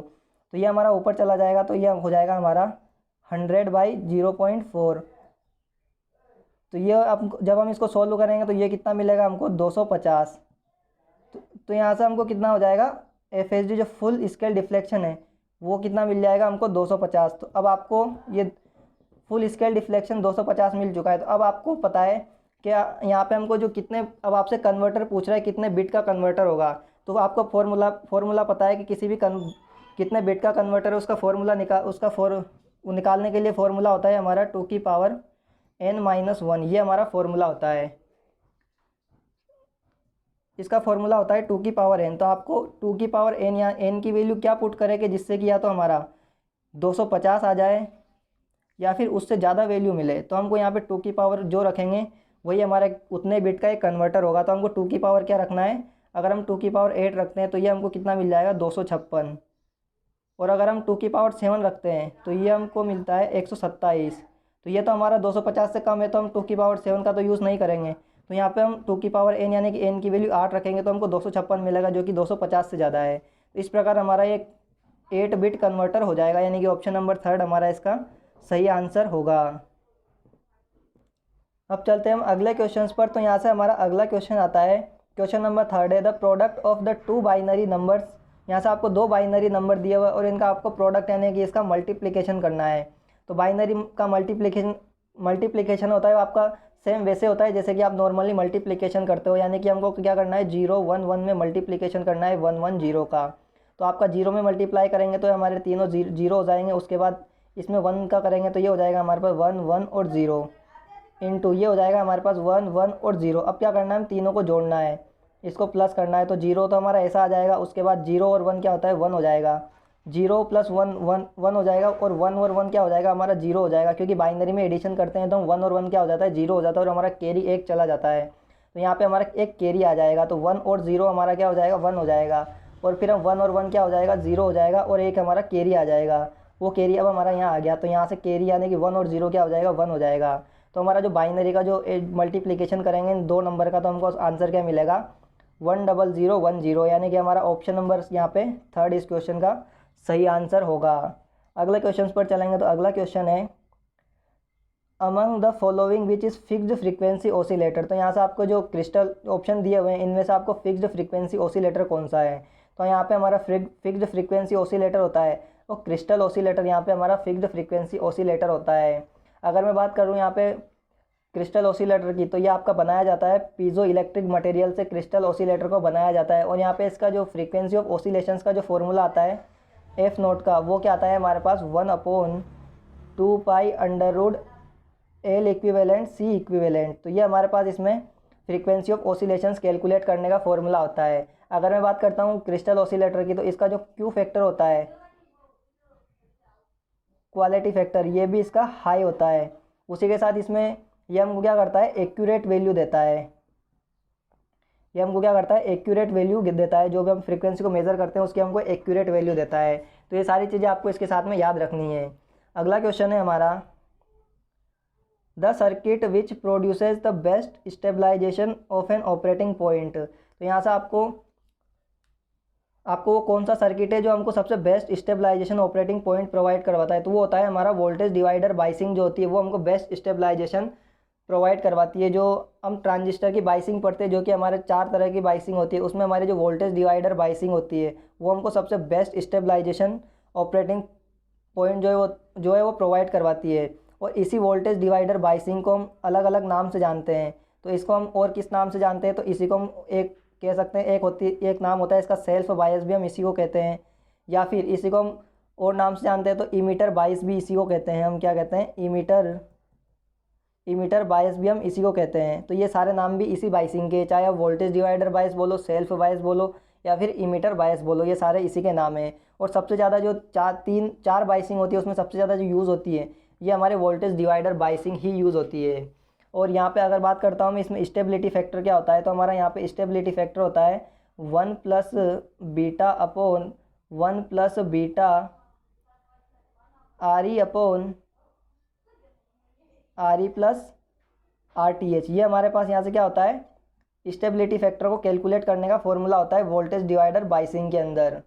[SPEAKER 1] तो ये हमारा ऊपर चला जाएगा, तो ये हो जाएगा हमारा 100/0.4। तो ये अब जब हम इसको सॉल्व करेंगे तो ये कितना मिलेगा हमको 250। तो यहाँ से हमको कितना हो जाएगा FSD जो फुल स्केल डिफ्लेक्शन है वो कितना मिल जाएगा हमको 250। तो अब आपको ये फुल स्केल डिफ्लेक्शन 250 मिल चुका है। तो अब आपको पता है कि यहाँ पे हमको जो कितने, अब आपसे कन्वर्टर पूछ रहा है कितने बिट का कन्वर्टर होगा, तो आपको फॉर्मूला पता है कि किसी भी कितने बिट का कन्वर्टर है उसका फॉर्मूला निकालने के लिए फॉर्मूला होता है हमारा 2n-1, ये हमारा फॉर्मूला होता है, इसका फॉर्मूला होता है 2n। तो आपको 2n या n की वैल्यू क्या पुट करें कि जिससे कि या तो हमारा 250 आ जाए या फिर उससे ज़्यादा वैल्यू मिले। तो हमको यहाँ पे 2 जो रखेंगे वही हमारे उतने बिट का एक कन्वर्टर होगा। तो हमको 2 क्या रखना है, अगर हम 2 8 रखते हैं तो ये हमको कितना मिल जाएगा 256, और अगर हम 2 7 रखते हैं तो ये हमको मिलता है 127। तो ये तो हमारा 250 से कम है, तो हम 2 7 का तो यूज़ नहीं करेंगे। तो यहाँ पे हम 2n यानी कि n की वैल्यू 8 रखेंगे तो हमको 256 मिलेगा, जो कि 250 से ज़्यादा है। तो इस प्रकार हमारा एक 8 बिट कन्वर्टर हो जाएगा, यानी कि ऑप्शन नंबर 3 हमारा इसका सही आंसर होगा। अब चलते हैं हम अगले क्वेश्चंस पर। तो यहाँ से हमारा अगला क्वेश्चन आता है, क्वेश्चन नंबर 3 है the product of the 2 binary numbers. यहाँ से आपको 2 बाइनरी नंबर दिए हुए और इनका आपको प्रोडक्ट यानी कि इसका मल्टीप्लिकेशन करना है। तो बाइनरी का मल्टीप्लिकेशन होता है आपका सेम वैसे होता है जैसे कि आप नॉर्मली मल्टीप्लिकेशन करते हो, यानी कि हमको क्या करना है 0 1 1 में मल्टीप्लिकेशन करना है 1 1 0 का। तो आपका 0 में मल्टीप्लाई करेंगे तो हमारे तीनों जीरो हो जाएंगे, उसके बाद इसमें 1 का करेंगे तो ये हो जाएगा हमारे पास 1 1 और 0 इंटू ये हो जाएगा हमारे पास 1 1 और 0। अब क्या करना है, हम तीनों को जोड़ना है, इसको प्लस करना है। तो 0 तो हमारा ऐसा आ जाएगा, उसके बाद 0 और 1 क्या होता है 1 हो जाएगा, 0 + 1 1 हो जाएगा, और 1 और 1 क्या हो जाएगा हमारा 0 हो जाएगा, क्योंकि बाइनरी में एडिशन करते हैं तो 1 और 1 क्या हो जाता है 0 हो जाता है, और हमारा कैरी 1 चला जाता है। तो यहाँ पे हमारा एक कैरी आ जाएगा, तो 1 और 0 हमारा क्या हो जाएगा 1 हो जाएगा, और फिर हम 1 और 1 क्या हो जाएगा 0 हो जाएगा, और एक हमारा कैरी आ जाएगा, वो कैरी अब हमारा यहाँ आ गया। तो यहाँ से कैरी यानी कि 1 और 0 क्या हो जाएगा 1 हो जाएगा। तो हमारा जो बाइनरी का जो मल्टीप्लिकेशन करेंगे इन 2 नंबर का, तो हमको आंसर क्या मिलेगा 10010, यानी कि हमारा ऑप्शन नंबर यहाँ पे 3 इस क्वेश्चन का सही आंसर होगा। अगले क्वेश्चन पर चलेंगे। तो अगला क्वेश्चन है among the following which is fixed frequency oscillator. तो यहाँ से आपको जो क्रिस्टल ऑप्शन दिए हुए हैं इनमें से आपको फिक्स्ड फ्रीक्वेंसी ऑसिलेटर कौन सा है। तो यहाँ पे हमारा फिक्स्ड फ्रीक्वेंसी ऑसिलेटर होता है वो क्रिस्टल ऑसिलेटर, यहाँ पे हमारा फिक्स्ड फ्रीक्वेंसी ऑसिलेटर होता है। अगर मैं बात करूँ यहाँ पे क्रिस्टल ऑसिलेटर की, तो ये आपका बनाया जाता है पीजो इलेक्ट्रिक मटेरियल से क्रिस्टल ऑसिलेटर को बनाया जाता है। और यहाँ पे इसका जो फ्रीक्वेंसी ऑफ ऑसिलेशंस का जो फॉर्मूला आता है F0 का, वो क्या आता है हमारे पास 1/2π√L इक्विवेलेंट C इक्विवेलेंट। तो ये हमारे पास इसमें फ्रीक्वेंसी ऑफ ऑसिलेशंस कैलकुलेट करने का फॉर्मूला होता है। अगर मैं बात करता हूँ क्रिस्टल ऑसिलेटर की, तो इसका जो Q फैक्टर होता है क्वालिटी फैक्टर, ये भी इसका हाई होता है। उसी के साथ इसमें ये हमको क्या करता है एक्यूरेट वैल्यू देता है, ये हमको क्या करता है एक्यूरेट वैल्यू देता है, जो भी हम फ्रीक्वेंसी को मेज़र करते हैं उसकी हमको एक्यूरेट वैल्यू देता है। तो ये सारी चीज़ें आपको इसके साथ में याद रखनी है। अगला क्वेश्चन है हमारा the circuit which produces the best stabilisation of an operating point. तो यहाँ से आपको वो कौन सा सर्किट है जो हमको सबसे best stabilisation operating point provide करवाता है। तो वो होता है हमारा वोल्टेज डिवाइडर बाइसिंग जो होती है, वो हमको बेस्ट स्टेबलाइजेशन प्रोवाइड करवाती है। जो हम ट्रांजिस्टर की बाइसिंग पढ़ते हैं, जो कि हमारे 4 तरह की बाइसिंग होती है, उसमें हमारी जो वोल्टेज डिवाइडर बाइसिंग होती है वो हमको सबसे बेस्ट स्टेबलाइजेशन ऑपरेटिंग पॉइंट जो है वो प्रोवाइड करवाती है। और इसी वोल्टेज डिवाइडर बाइसिंग को हम अलग अलग नाम से जानते हैं। तो इसको हम और किस नाम से जानते हैं, तो इसी को हम एक कह सकते हैं, एक नाम होता है इसका सेल्फ बायस भी हम इसी को कहते हैं, या फिर इसी को हम और नाम से जानते हैं तो इमीटर बायस भी इसी को कहते हैं। हम क्या कहते हैं इमीटर बायस भी हम इसी को कहते हैं। तो ये सारे नाम भी इसी बाइसिंग के, चाहे आप वोल्टेज डिवाइडर बायस बोलो, सेल्फ बायस बोलो या फिर इमीटर बायस बोलो, ये सारे इसी के नाम हैं। और सबसे ज़्यादा जो 4 बाइसिंग होती है उसमें सबसे ज़्यादा जो यूज़ होती है ये हमारे वोल्टेज डिवाइडर बाइसिंग ही यूज़ होती है। और यहाँ पे अगर बात करता हूँ मैं इसमें स्टेबिलिटी फैक्टर क्या होता है, तो हमारा यहाँ पे स्टेबिलिटी फैक्टर होता है 1 plus beta upon 1 plus beta R E upon R E plus R T H. ये हमारे पास यहाँ से क्या होता है, स्टेबिलिटी फैक्टर को कैलकुलेट करने का फॉर्मूला होता है वोल्टेज डिवाइडर बाइसिंग के अंदर।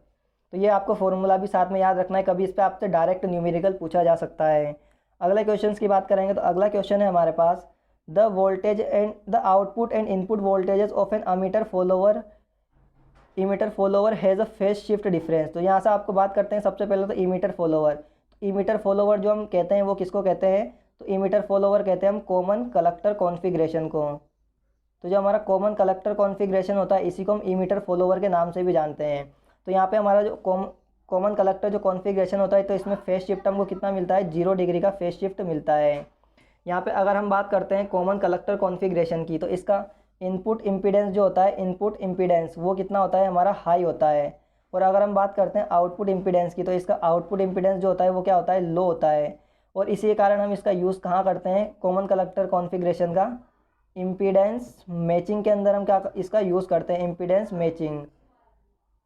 [SPEAKER 1] तो ये आपको फॉर्मूला भी साथ में याद रखना है, कभी इस पर आपसे डायरेक्ट न्यूमेरिकल पूछा जा सकता है। अगले क्वेश्चन की बात करेंगे तो अगला क्वेश्चन है हमारे पास, the voltage and the output and input voltages of an emitter follower has a phase shift difference. तो यहाँ से आपको बात करते हैं सबसे पहले तो इमीटर फॉलोवर जो हम कहते हैं वो किसको कहते हैं, तो इमीटर फॉलोवर कहते हैं हम कॉमन कलेक्टर कॉन्फ़िगरेशन को। तो जो हमारा कॉमन कलेक्टर कॉन्फ़िगरेशन होता है इसी को हम इमीटर फॉलोवर के नाम से भी जानते हैं। तो यहाँ पे हमारा जो कॉमन कलेक्टर जो कॉन्फ़िगरेशन होता है तो इसमें फेज शिफ्ट हमको कितना मिलता है, 0 डिग्री का फेज शिफ्ट मिलता है। यहाँ पे अगर हम बात करते हैं कॉमन कलेक्टर कॉन्फ़िगरेशन की तो इसका इनपुट इम्पीडेंस जो होता है, इनपुट इम्पीडेंस वो कितना होता है हमारा, हाई होता है। और अगर हम बात करते हैं आउटपुट इम्पीडेंस की तो इसका आउटपुट इम्पीडेंस जो होता है वो क्या होता है, लो होता है। और इसी कारण हम इसका यूज़ कहाँ करते हैं, कॉमन कलेक्टर कॉन्फ़िगरेशन का इम्पीडेंस मैचिंग के अंदर हम क्या इसका यूज़ करते हैं, इम्पीडेंस मैचिंग।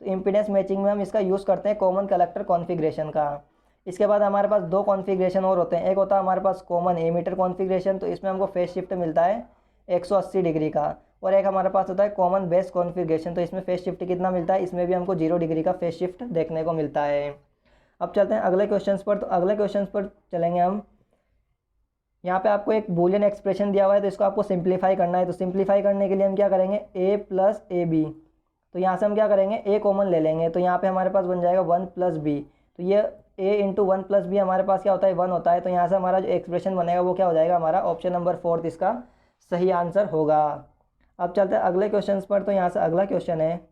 [SPEAKER 1] तो इम्पीडेंस मैचिंग में हम इसका यूज़ करते हैं कॉमन कलेक्टर कॉन्फ़िगरेशन का। इसके बाद हमारे पास दो कॉन्फ़िगरेशन और होते हैं, एक होता है हमारे पास कॉमन एमीटर कॉन्फ़िगरेशन, तो इसमें हमको फेज शिफ्ट मिलता है 180 डिग्री का। और एक हमारे पास होता है कॉमन बेस कॉन्फ़िगरेशन, तो इसमें फेज शिफ्ट कितना मिलता है, इसमें भी हमको 0 डिग्री का फेज शिफ्ट देखने को मिलता है। अब चलते हैं अगले क्वेश्चन पर। तो अगले क्वेश्चन पर चलेंगे हम। यहाँ पे आपको एक बूलियन एक्सप्रेशन दिया हुआ है तो इसको आपको सिंप्लीफाई करना है। तो सिंप्लीफाई करने के लिए हम क्या करेंगे, a प्लस ए बी। तो यहाँ से हम क्या करेंगे, a कॉमन ले लेंगे। तो यहाँ पे हमारे पास बन जाएगा 1 प्लस बी। तो ये a इंटू 1 प्लस बी हमारे पास क्या होता है, 1 होता है। तो यहाँ से हमारा जो एक्सप्रेशन बनेगा वो क्या हो जाएगा, हमारा ऑप्शन नंबर 4 इसका सही आंसर होगा। अब चलते हैं अगले क्वेश्चन पर। तो यहाँ से अगला क्वेश्चन है,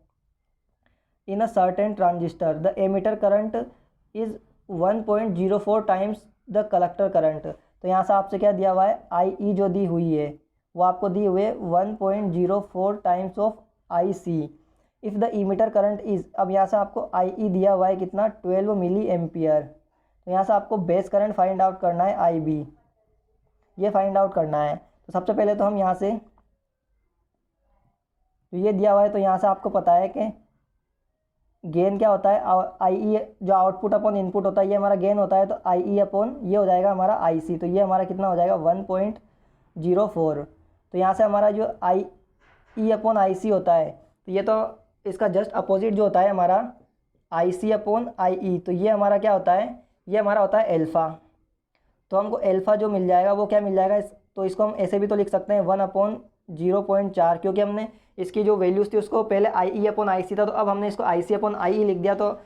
[SPEAKER 1] in a certain transistor the emitter current is 1.04 times the collector current. तो यहाँ से आपसे क्या दिया हुआ है, आई ई जो दी हुई है वो आपको दी हुई है 1.04 times of I C if the emitter current is. अब यहाँ से आपको आई ई दिया हुआ है कितना, 12 मिली एम्पियर। तो यहाँ से आपको बेस करंट फाइंड आउट करना है, आई बी ये फाइंड आउट करना है। तो सबसे पहले तो हम यहाँ से तो ये दिया हुआ है तो यहाँ से आपको पता है कि गेन क्या होता है, आई ई जो आउटपुट अपॉन इनपुट होता है ये हमारा गेन होता है। तो आई ई अपॉन ये हो जाएगा हमारा आई सी। तो ये हमारा कितना हो जाएगा 1.04। तो यहाँ से हमारा जो आई ई अपॉन आई सी होता है तो ये तो इसका जस्ट अपोजिट जो होता है हमारा आई सी अपॉन आई ई। तो ये हमारा क्या होता है, ये हमारा होता है एल्फ़ा। तो हमको एल्फ़ा जो मिल जाएगा वो क्या मिल जाएगा, तो इसको हम ऐसे भी तो लिख सकते हैं 1/0.4, क्योंकि हमने इसकी जो वैल्यूज़ थी उसको पहले आई ई अपॉन आई सी था, तो अब हमने इसको आई सी अपॉन आई ई लिख दिया। तो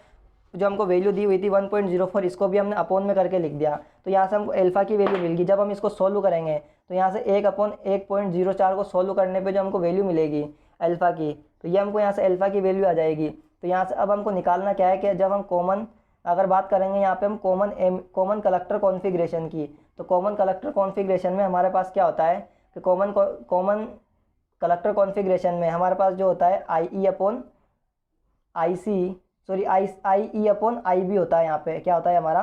[SPEAKER 1] जो हमको वैल्यू दी हुई थी 1.04 इसको भी हमने अपॉन में करके लिख दिया। तो यहाँ से हमको एल्फ़ा की वैल्यू मिल गई। जब हम इसको सॉल्व करेंगे तो यहाँ से 1/1.04 को सॉल्व करने पे जो हमको वैल्यू मिलेगी एल्फ़ा की, तो ये हमको यहाँ से एल्फ़ा की वैल्यू आ जाएगी। तो यहाँ से अब हमको निकालना क्या है कि जब हम कॉमन अगर बात करेंगे यहाँ पे हम कॉमन कलेक्टर कॉन्फ़िगरेशन की, तो कॉमन कलेक्टर कॉन्फ़िगरेशन में हमारे पास क्या होता है कि कॉमन कलेक्टर कॉन्फ़िगरेशन में हमारे पास जो होता है I E upon I C I E upon I B होता है। यहाँ पे क्या होता है हमारा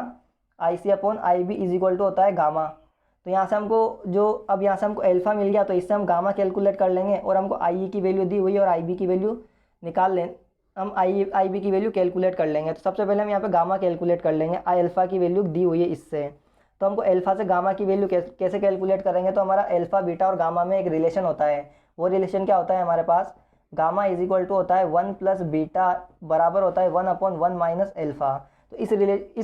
[SPEAKER 1] I C upon I B is equal to होता है गामा। तो यहाँ से हमको अब यहाँ से हमको एल्फ़ा मिल गया तो इससे हम गामा कैलकुलेट कर लेंगे और हमको आई ई की वैल्यू दी हुई है और आई बी की वैल्यू निकाल लें, हम आई बी की वैल्यू कैलकुलेट कर लेंगे। तो सबसे पहले हम यहाँ पे गामा कैलकुलेट कर लेंगे, एल्फ़ा की वैल्यू दी हुई है इससे। तो हमको एल्फ़ा से गामा की वैल्यू कैसे कैलकुलेट करेंगे, तो हमारा एल्फ़ा बीटा और गामा में एक रिलेशन होता है। वो रिलेशन क्या होता है हमारे पास, गामा इज इक्वल टू होता है 1 प्लस बीटा बराबर होता है 1/1 माइनस एल्फ़ा। तो इस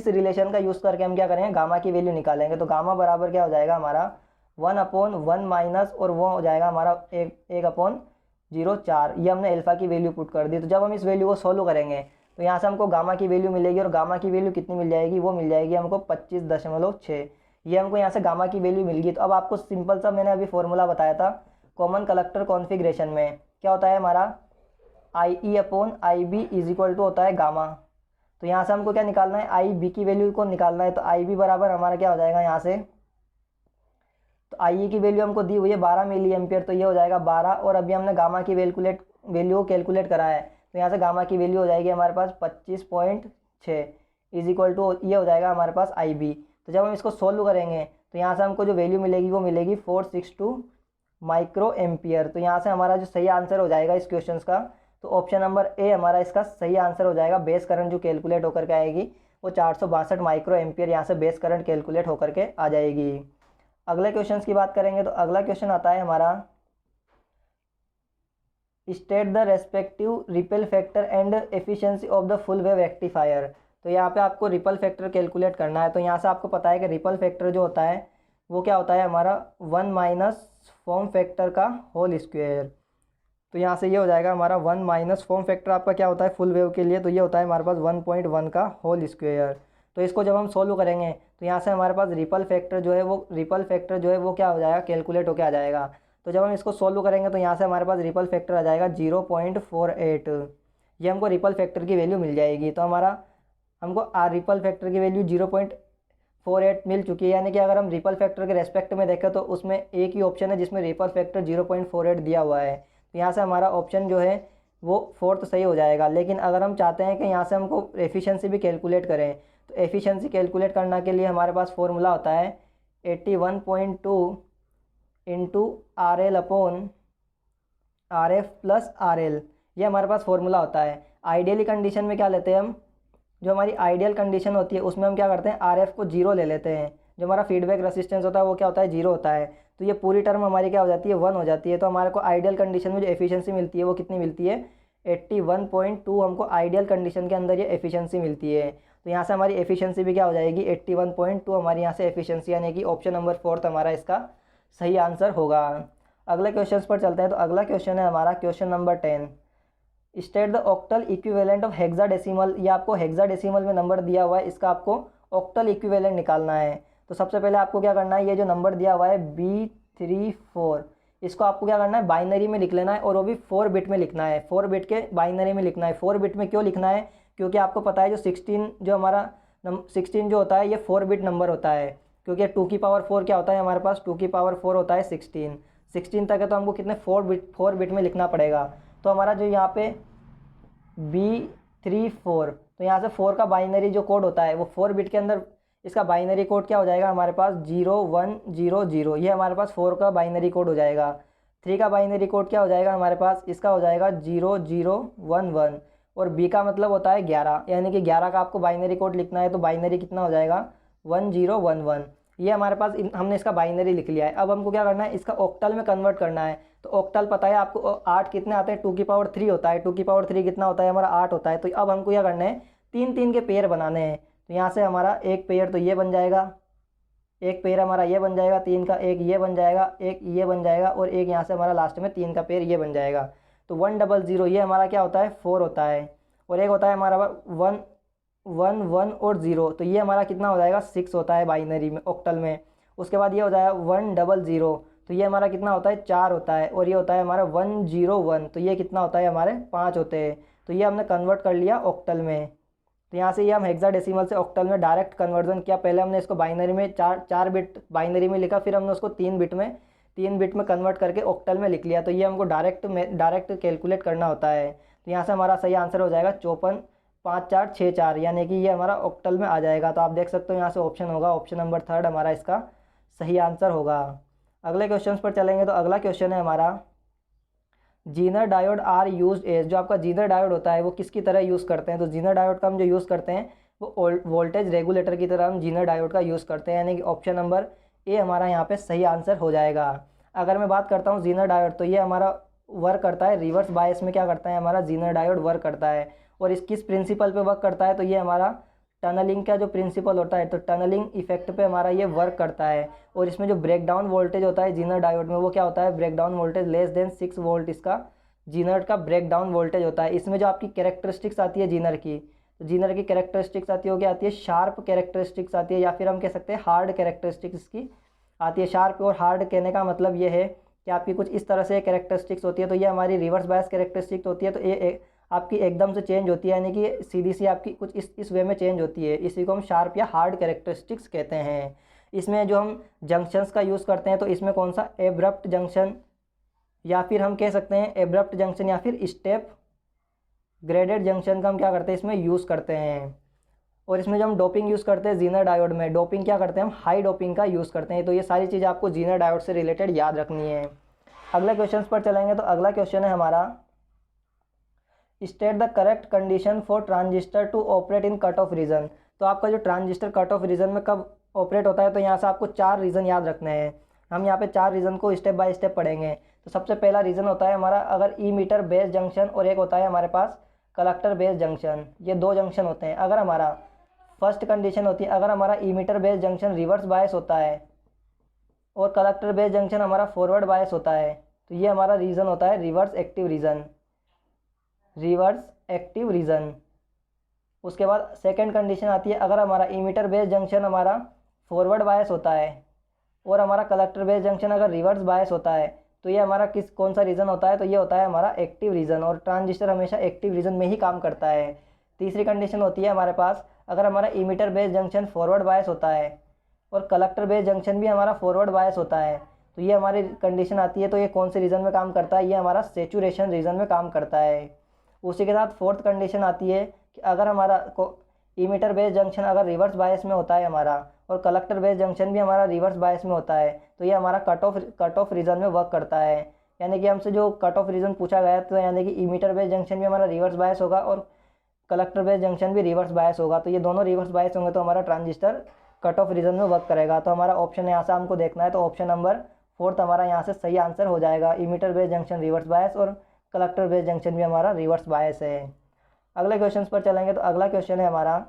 [SPEAKER 1] रिलेशन का यूज़ करके हम क्या करेंगे, गामा की वैल्यू निकालेंगे। तो गामा बराबर क्या हो जाएगा हमारा 1/1 माइनस और वो हो जाएगा हमारा 1/04। ये हमने एल्फ़ा की वैल्यू पुट कर दी। तो जब हम इस वैल्यू को सॉल्व करेंगे तो यहाँ से हमको गामा की वैल्यू मिलेगी और गामा की वैल्यू कितनी मिल जाएगी, वो मिल जाएगी हमको 25.6। ये हमको यहाँ से गामा की वैल्यू मिल गई। तो अब आपको सिंपल सा मैंने अभी फॉर्मूला बताया था कॉमन कलेक्टर कॉन्फ़िगरेशन में क्या होता है हमारा I E upon I B is equal to होता है गामा। तो यहाँ से हमको क्या निकालना है, आई बी की वैल्यू को निकालना है। तो आई बी बराबर हमारा क्या हो जाएगा यहाँ से, तो आई ई की वैल्यू हमको दी हुई है 12 मिली एम्पियर, तो ये हो जाएगा 12। और अभी हमने गामा की वैल्यू को कैलकुलेट करा है तो यहाँ से गामा की वैल्यू हो जाएगी हमारे पास 25.6 इज इक्वल टू ये हो जाएगा हमारे पास आई बी। तो जब हम इसको सोल्व करेंगे तो यहाँ से हमको जो वैल्यू मिलेगी वो मिलेगी 462 माइक्रो एम्पियर। तो यहाँ से हमारा जो सही आंसर हो जाएगा इस क्वेश्चन का, तो ऑप्शन नंबर ए हमारा इसका सही आंसर हो जाएगा। बेस करंट जो कैलकुलेट होकर के आएगी वो 462 माइक्रो एम्पियर यहाँ से बेस करंट कैलकुलेट होकर के आ जाएगी। अगले क्वेश्चन की बात करेंगे तो अगला क्वेश्चन आता है हमारा, state the respective ripple factor and efficiency of the full wave rectifier. तो यहाँ पे आपको रिपल फैक्टर कैलकुलेट करना है। तो यहाँ से आपको पता है कि रिपल फैक्टर जो होता है वो क्या होता है हमारा 1 माइनस फॉर्म फैक्टर का होल स्क्वायर। तो यहाँ से ये हो जाएगा हमारा 1 माइनस फॉर्म फैक्टर आपका क्या होता है फुल वेव के लिए, तो ये होता है हमारे पास 1.1 का होल स्क्वायर। तो इसको जब हम सोल्व करेंगे तो यहाँ से हमारे पास रिपल फैक्टर जो है वो क्या हो जाएगा, कैलकुलेट होकर आ जाएगा। तो जब हम इसको सोल्व करेंगे तो यहाँ से हमारे पास रिपल फैक्टर आ जाएगा 0.48। ये हमको रिपल फैक्टर की वैल्यू मिल जाएगी। तो हमको रिपल फैक्टर की वैल्यू 0.48 मिल चुकी है। यानी कि अगर हम रिपल फैक्टर के रेस्पेक्ट में देखें तो उसमें एक ही ऑप्शन है जिसमें रिपल फैक्टर 0.48 दिया हुआ है। तो यहाँ से हमारा ऑप्शन जो है वो फोर्थ सही हो जाएगा। लेकिन अगर हम चाहते हैं कि यहाँ से हमको एफिशिएंसी भी कैलकुलेट करें तो एफिशिएंसी कैलकुलेट करने के लिए हमारे पास फॉर्मूला होता है 81.2 into RL upon RF plus RL। ये हमारे पास फॉर्मूला होता है। आइडियली कंडीशन में क्या लेते हैं हम, जो हमारी आइडियल कंडीशन होती है उसमें हम क्या करते हैं RF को 0 ले लेते हैं। जो हमारा फीडबैक रेसिस्टेंस होता है वो क्या होता है 0 होता है। तो ये पूरी टर्म हमारी क्या हो जाती है 1 हो जाती है। तो हमारे को आइडियल कंडीशन में जो एफिशिएंसी मिलती है वो कितनी मिलती है 81.2। हमको आइडियल कंडीशन के अंदर ये एफिशिएंसी मिलती है। तो यहाँ से हमारी एफिशिएंसी भी क्या हो जाएगी 81.2 हमारी यहाँ से एफिशिएंसी, यानी कि ऑप्शन नंबर 4 हमारा इसका सही आंसर होगा। अगले क्वेश्चन पर चलते हैं। तो अगला क्वेश्चन है हमारा question number 10, state the octal equivalent of hexadecimal. ये आपको हेक्साडेसिमल में नंबर दिया हुआ है, इसका आपको ऑक्टल इक्विवेलेंट निकालना है। तो सबसे पहले आपको क्या करना है, ये जो नंबर दिया हुआ है B34 इसको आपको क्या करना है बाइनरी में लिख लेना है, और वो भी 4 बिट में लिखना है। 4 बिट के बाइनरी में लिखना है। 4 बिट में क्यों लिखना है, क्योंकि आपको पता है जो 16 जो हमारा 16 जो होता है ये 4 बिट नंबर होता है। क्योंकि 2 की पावर 4 क्या होता है हमारे पास 2 की पावर 4 होता है 16 तक है। तो हमको कितने 4 बिट में लिखना पड़ेगा। तो हमारा जो यहाँ पे B34, तो यहाँ से 4 का बाइनरी जो कोड होता है वो 4 बिट के अंदर इसका बाइनरी कोड क्या हो जाएगा हमारे पास 0100। ये हमारे पास 4 का बाइनरी कोड हो जाएगा। 3 का बाइनरी कोड क्या हो जाएगा हमारे पास, इसका हो जाएगा 0011। और B का मतलब होता है 11, यानी कि 11 का आपको बाइनरी कोड लिखना है। तो बाइनरी कितना हो जाएगा 1011। ये हमारे पास हमने इसका बाइनरी लिख लिया है। अब हमको क्या करना है, इसका ऑक्टल में कन्वर्ट करना है। तो ऑक्टल पता है आपको 8 कितने आते हैं 2 की पावर 3 होता है। 2 की पावर 3 कितना होता है हमारा 8 होता है। तो अब हमको क्या करना है 3 के पेयर बनाने हैं। तो यहाँ से हमारा एक पेयर तो ये बन जाएगा, एक पेयर हमारा ये बन जाएगा 3 का, एक ये बन जाएगा, एक ये बन जाएगा, और एक यहाँ से हमारा लास्ट में 3 का पेयर ये बन जाएगा। तो 100 ये हमारा क्या होता है 4 होता है, और एक होता है हमारा 1 1 1 और 0। तो ये हमारा कितना हो जाएगा 6 होता है बाइनरी में ऑक्टल में। उसके बाद ये हो जाएगा 100, तो ये हमारा कितना होता है 4 होता है, और ये होता है हमारा 101। तो ये कितना होता है हमारे 5 होते हैं। तो ये हमने कन्वर्ट कर लिया ऑक्टल में। तो यहाँ से ये हम हेक्साडेसिमल से ऑक्टल में डायरेक्ट कन्वर्जन किया। पहले हमने इसको बाइनरी में 4 बिट बाइनरी में लिखा, फिर हमने उसको 3 बिट में कन्वर्ट करके ऑक्टल में लिख लिया। तो ये हमको डायरेक्ट कैलकुलेट करना होता है। तो यहाँ से हमारा सही आंसर हो जाएगा 545464, यानी कि ये हमारा ऑक्टल में आ जाएगा। तो आप देख सकते हो यहाँ से ऑप्शन होगा, ऑप्शन नंबर 3 हमारा इसका सही आंसर होगा। अगले क्वेश्चन पर चलेंगे। तो अगला क्वेश्चन है हमारा, Zener diode are use as. जो आपका जीनर डायोड होता है वो किसकी तरह यूज़ करते हैं, तो जीनर डायोड का हम जो यूज़ करते हैं वो वोल्टेज रेगुलेटर की तरह हम जीनर डायोड का यूज़ करते हैं। यानी कि ऑप्शन नंबर ए हमारा यहाँ पे सही आंसर हो जाएगा। अगर मैं बात करता हूँ जीनर डायोड, तो ये हमारा वर्क करता है रिवर्स बायस में। क्या करता है हमारा जीनर डायोड वर्क करता है, और इस किस प्रिंसिपल पे वर्क करता है, तो ये हमारा टनलिंग का जो प्रिंसिपल होता है, तो टनलिंग इफेक्ट पे हमारा ये वर्क करता है। और इसमें जो ब्रेकडाउन वोल्टेज होता है जीनर डायोड में वो क्या होता है breakdown voltage less than 6 volt इसका जीनर का ब्रेकडाउन वोल्टेज होता है। इसमें जो आपकी कैरेक्टरिस्टिक्स आती है जीनर की, तो जीनर की कैरेक्टरिस्टिक्स आती है, क्या आती है शार्प कैरेक्टरिस्टिक्स आती है, या फिर हम कह सकते हैं हार्ड कैरेक्टरिस्टिक्स इसकी आती है। शार्प और हार्ड कहने का मतलब ये है कि आपकी कुछ इस तरह से कैरेक्टरिस्टिक्स होती है। तो ये हमारी रिवर्स बायस कैरेक्टरिस्टिक्स होती है। तो ये आपकी एकदम से चेंज होती है, यानी कि सीधी सी आपकी कुछ इस वे में चेंज होती है। इसी को हम शार्प या हार्ड कैरेक्टरिस्टिक्स कहते हैं। इसमें जो हम जंक्शंस का यूज़ करते हैं, तो इसमें कौन सा एब्रप्ट जंक्शन, या फिर हम कह सकते हैं एब्रप्ट जंक्शन, या फिर स्टेप ग्रेडेड जंक्शन का हम क्या करते हैं इसमें यूज़ करते हैं। और इसमें जो हम डोपिंग यूज़ करते हैं जीनर डायोड में, डोपिंग क्या करते हैं हम हाई डोपिंग का यूज़ करते हैं। तो ये सारी चीज़ें आपको जीनर डायोड से रिलेटेड याद रखनी है। अगले क्वेश्चन पर चलेंगे। तो अगला क्वेश्चन है हमारा, state the correct condition for transistor to operate in cut off region. तो आपका जो ट्रांजिस्टर कट ऑफ रीजन में कब ऑपरेट होता है, तो यहाँ से आपको 4 रीज़न याद रखने हैं। हम यहाँ पे 4 रीज़न को स्टेप बाय स्टेप पढ़ेंगे। तो सबसे पहला रीज़न होता है हमारा अगर ई मीटर बेस जंक्शन और एक होता है हमारे पास कलेक्टर बेस जंक्शन, ये 2 जंक्शन होते हैं। अगर हमारा फर्स्ट कंडीशन होती है अगर हमारा emitter base junction reverse bias होता है और कलेक्टर बेस जंक्शन हमारा फॉरवर्ड बायस होता है, तो ये हमारा रीज़न होता है reverse active region, reverse active region. उसके बाद सेकंड कंडीशन आती है अगर हमारा इमीटर बेस जंक्शन हमारा फॉरवर्ड बायस होता है और हमारा कलेक्टर बेस जंक्शन अगर रिवर्स बायस होता है, तो ये हमारा कौन सा रीज़न होता है, तो ये होता है हमारा एक्टिव रीज़न, और ट्रांजिस्टर हमेशा एक्टिव रीज़न में ही काम करता है। तीसरी कंडीशन होती है हमारे पास अगर हमारा emitter base junction forward bias होता है और कलेक्टर बेस जंक्शन भी हमारा फॉरवर्ड बायस होता है, तो ये हमारी कंडीशन आती है। तो ये कौन से रीज़न में काम करता है, ये हमारा सेचुरेशन रीज़न में काम करता है। उसी के साथ फोर्थ कंडीशन आती है कि अगर हमारा इमीटर बेस जंक्शन अगर रिवर्स बायस में होता है हमारा और कलेक्टर बेस जंक्शन भी हमारा रिवर्स बायस में होता है, तो ये हमारा कट ऑफ रीजन में वर्क करता है। यानी कि हमसे जो कट ऑफ रीजन पूछा गया है, तो यानी कि इमीटर बेस जंक्शन भी हमारा रिवर्स बायस होगा और कलेक्टर बेस जंक्शन भी रिवर्स बायस होगा, तो ये दोनों रिवर्स बायस होंगे तो हमारा ट्रांजिस्टर कट ऑफ रीजन में वर्क करेगा। तो हमारा ऑप्शन यहाँ से हमको देखना है, तो ऑप्शन नंबर 4 हमारा यहाँ से सही आंसर हो जाएगा। इमीटर बेस जंक्शन रिवर्स बायस और कलेक्टर बेस जंक्शन भी हमारा रिवर्स बायस है। अगले क्वेश्चन पर चलेंगे, तो अगला क्वेश्चन है हमारा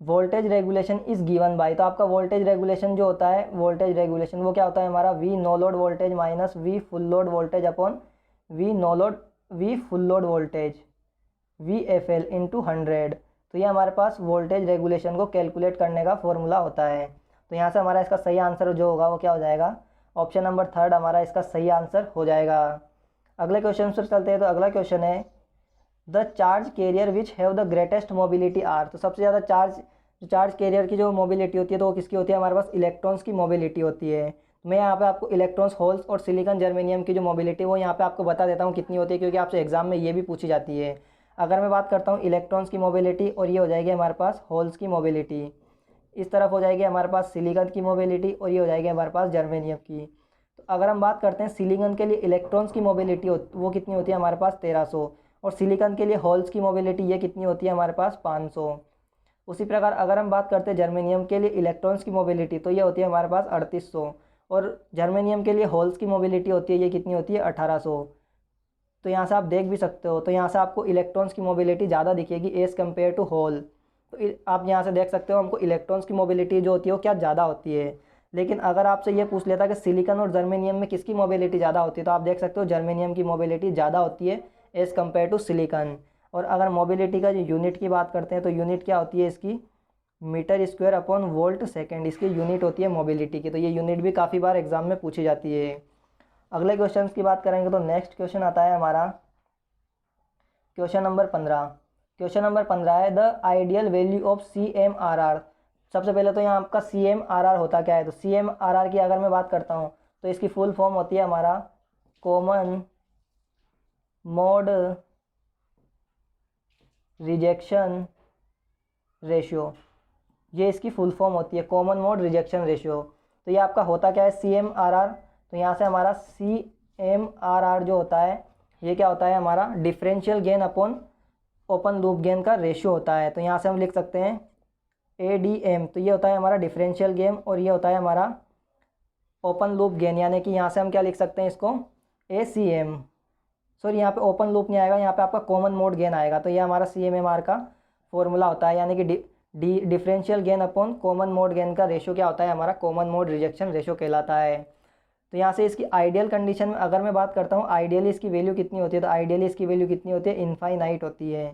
[SPEAKER 1] voltage regulation is given by. तो आपका वोल्टेज रेगुलेशन जो होता है, वोल्टेज रेगुलेशन वो क्या होता है हमारा V no load voltage minus V full load voltage upon V full load voltage V F L into 100। तो ये हमारे पास वोल्टेज रेगुलेशन को कैलकुलेट करने का फॉर्मूला होता है। तो यहाँ से हमारा इसका सही आंसर जो होगा वो क्या हो जाएगा, ऑप्शन नंबर 3 हमारा इसका सही आंसर हो जाएगा। अगले क्वेश्चन पर चलते हैं, तो अगला क्वेश्चन है the charge carrier which have the greatest mobility are. तो सबसे ज़्यादा चार्ज कैरियर की जो मोबिलिटी होती है, तो वो किसकी होती है, हमारे पास इलेक्ट्रॉन्स की मोबिलिटी होती है। मैं यहाँ पे आपको इलेक्ट्रॉन्स, होल्स और सिलिकॉन जर्मेनियम की जो मोबिलिटी वो यहाँ पे आपको बता देता हूँ कितनी होती है, क्योंकि आपसे एग्जाम में ये भी पूछी जाती है। अगर मैं बात करता हूँ इलेक्ट्रॉन्स की मोबिलिटी, और ये हो जाएगी हमारे पास होल्स की मोबिलिटी, इस तरफ हो जाएगी हमारे पास सिलिकॉन की मोबिलिटी, और ये हो जाएगी हमारे पास जर्मेनियम की। तो अगर हम बात करते हैं सिलिकॉन के लिए इलेक्ट्रॉन्स की मोबिलिटी वो कितनी होती है हमारे पास 1300, और सिलिकॉन के लिए होल्स की मोबिलिटी ये कितनी होती है हमारे पास 500। उसी प्रकार अगर हम बात करते हैं जर्मेनियम के लिए इलेक्ट्रॉन्स की मोबिलिटी, तो ये होती है हमारे पास 3800, और जर्मेनियम के लिए होल्स की मोबिलिटी होती है ये कितनी होती है 1800। तो यहाँ से आप देख भी सकते हो, तो यहाँ से आपको इलेक्ट्रॉन्स की मोबिलिटी ज़्यादा दिखेगी एज़ कम्पेयर टू होल। तो आप यहाँ से देख सकते हो हमको इलेक्ट्रॉन्स की मोबिलिटी जो होती है वो क्या ज़्यादा होती है। लेकिन अगर आपसे ये पूछ लेता कि सिलिकॉन और जर्मेनियम में किसकी मोबिलिटी ज़्यादा होती है, तो आप देख सकते हो जर्मेनियम की मोबिलिटी ज़्यादा होती है एज़ कम्पेयर टू सिलिकॉन। और अगर मोबिलिटी का जो यूनिट की बात करते हैं, तो यूनिट क्या होती है इसकी, metre square upon volt second इसकी यूनिट होती है मोबिलिटी की। तो ये यूनिट भी काफ़ी बार एग्जाम में पूछी जाती है। अगले क्वेश्चन की बात करेंगे, तो नेक्स्ट क्वेश्चन आता है हमारा क्वेश्चन नंबर 15। क्वेश्चन नंबर 15 है the ideal value of CMRR। सबसे पहले तो यहाँ आपका CMRR होता क्या है, तो CMRR की अगर मैं बात करता हूँ, तो इसकी फुल फॉर्म होती है हमारा कॉमन मोड रिजेक्शन रेशियो। ये इसकी फुल फॉर्म होती है कॉमन मोड रिजेक्शन रेशियो। तो ये आपका होता क्या है CMRR, तो यहाँ से हमारा CMRR जो होता है ये क्या होता है हमारा differential gain upon open loop gain का रेशियो होता है। तो यहाँ से हम लिख सकते हैं ADM, तो ये होता है हमारा डिफरेंशियल गेन, और ये होता है हमारा ओपन लूप गेन, यानी कि यहाँ से हम क्या लिख सकते हैं इसको ACM। सॉरी यहाँ पे ओपन लूप नहीं आएगा, यहाँ पे आपका कॉमन मोड गेन आएगा। तो ये हमारा CMMR का फॉर्मूला होता है, यानी कि differential gain upon common mode gain का रेशियो क्या होता है हमारा कॉमन मोड रिजेक्शन रेशियो कहलाता है। तो यहाँ से इसकी आइडियल कंडीशन में अगर मैं बात करता हूँ आइडियली इसकी वैल्यू कितनी होती है, तो आइडियली इसकी वैल्यू कितनी होती है, इनफाइनाइट होती है।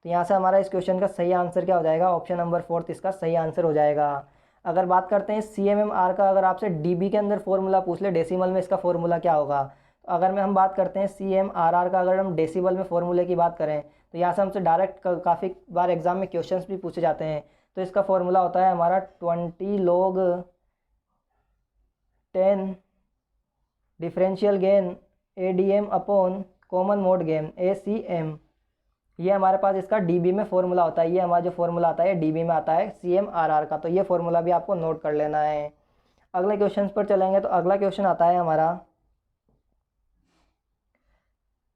[SPEAKER 1] तो यहाँ से हमारा इस क्वेश्चन का सही आंसर क्या हो जाएगा, ऑप्शन नंबर 4 इसका सही आंसर हो जाएगा। अगर बात करते हैं CMMR का, अगर आपसे DB के अंदर फॉर्मूला पूछ ले डेसिमल में इसका फॉर्मूला क्या होगा, तो अगर हम बात करते हैं CMRR का, अगर हम डेसिमल में फॉर्मूले की बात करें, तो यहाँ से हमसे डायरेक्ट काफ़ी बार एग्जाम में क्वेश्चंस भी पूछे जाते हैं। तो इसका फॉर्मूला होता है हमारा 20 log 10 differential gain ADM upon common mode gain ACM। ये हमारे पास इसका DB में फॉर्मूला होता है, ये हमारा जो फॉर्मूला आता है DB में आता है CMRR का। तो ये फॉर्मूला भी आपको नोट कर लेना है। अगले क्वेश्चन पर चलेंगे, तो अगला क्वेश्चन आता है हमारा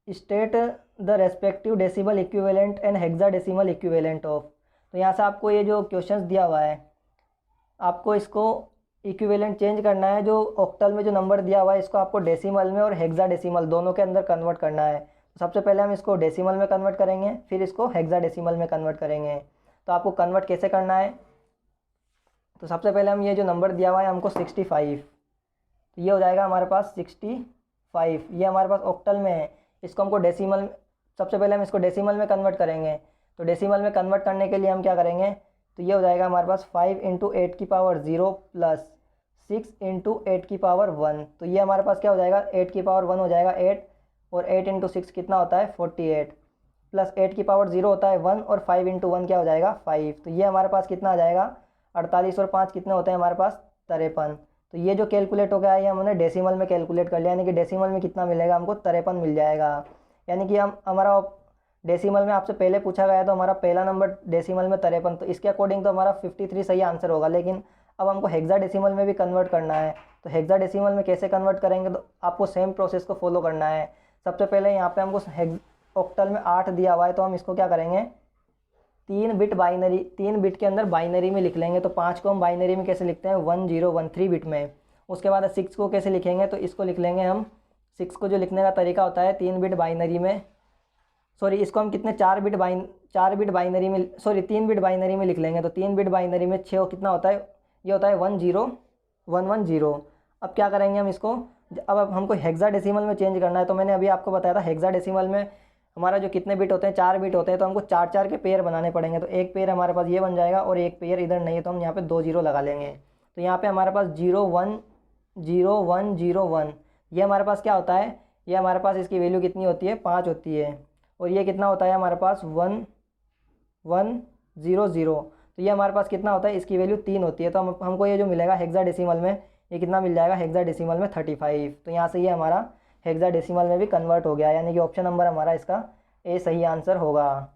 [SPEAKER 1] state the respective decimal equivalent and hexadecimal equivalent of. तो यहाँ से आपको ये जो क्वेश्चंस दिया हुआ है, आपको इसको इक्विवेलेंट चेंज करना है। जो ऑक्टल में जो नंबर दिया हुआ है इसको आपको डेसिमल में और हेक्साडेसिमल दोनों के अंदर कन्वर्ट करना है। तो सबसे पहले हम इसको डेसिमल में कन्वर्ट करेंगे, फिर इसको हेक्साडेसिमल में कन्वर्ट करेंगे। तो आपको कन्वर्ट कैसे करना है, तो सबसे पहले हम ये जो नंबर दिया हुआ है हमको 65, तो ये हो जाएगा हमारे पास 65, ये हमारे पास ऑक्टल में है। इसको हमको डेसिमल, सबसे पहले हम इसको डेसिमल में कन्वर्ट करेंगे। तो डेसिमल में कन्वर्ट करने के लिए हम क्या करेंगे, तो ये हो जाएगा हमारे पास 5 × 8 की पावर 0 प्लस 6 × 8 की पावर 1। तो ये हमारे पास क्या हो जाएगा, 8 की पावर 1 हो जाएगा 8, और 8 × 6 कितना होता है 48, प्लस 8 की पावर 0 होता है 1, और 5 × 1 क्या हो जाएगा 5। तो ये हमारे पास कितना आ जाएगा 48, और 5 कितने होते हैं हमारे पास 53। तो ये जो कैलकुलेट हो गया है ये हमने डेसिमल में कैलकुलेट कर लिया, यानी कि डेसिमल में कितना मिलेगा हमको 53 मिल जाएगा। यानी कि हम हमारा डेसिमल में आपसे पहले पूछा गया है तो हमारा पहला नंबर डेसिमल में 53, तो इसके अकॉर्डिंग तो हमारा 53 सही आंसर होगा। लेकिन अब हमको हेक्साडेसिमल में भी कन्वर्ट करना है। तो हेक्साडेसिमल में कैसे कन्वर्ट करेंगे, तो आपको सेम प्रोसेस को फॉलो करना है। सबसे पहले यहाँ पे हमको ऑक्टल में 8 दिया हुआ है, तो हम इसको क्या करेंगे 3 बिट के अंदर बाइनरी में लिख लेंगे। तो 5 को हम बाइनरी में कैसे लिखते हैं 1013 बिट में। उसके बाद 6 को कैसे लिखेंगे, तो इसको लिख लेंगे हम 6 को जो लिखने का तरीका होता है 3 बिट बाइनरी में, सॉरी इसको हम कितने 3 बिट बाइनरी में लिख लेंगे। तो 3 बिट बाइनरी में 6 कितना होता है, ये होता है 10110। अब क्या करेंगे हम इसको, अब हमको हेक्साडेसिमल में चेंज करना है। तो मैंने अभी आपको बताया था हेक्साडेसिमल में हमारा जो कितने बिट होते हैं 4 बिट होते हैं, तो हमको 4 के पेयर बनाने पड़ेंगे। तो एक पेयर हमारे पास ये बन जाएगा, और एक पेयर इधर नहीं है तो हम यहाँ पे 2 0 लगा लेंगे। तो यहाँ पे हमारे पास 010101, ये हमारे पास क्या होता है, ये हमारे पास इसकी वैल्यू कितनी होती है 5 होती है। और ये कितना होता है हमारे पास 1100, तो ये हमारे पास कितना होता है, इसकी वैल्यू 3 होती है। तो हमको ये जो मिलेगा हेक्साडेसिमल में, ये कितना मिल जाएगा हेक्साडेसिमल में 35। तो यहाँ से ये हमारा हेक्साडेसिमल में भी कन्वर्ट हो गया, यानी कि ऑप्शन नंबर हमारा इसका ए सही आंसर होगा।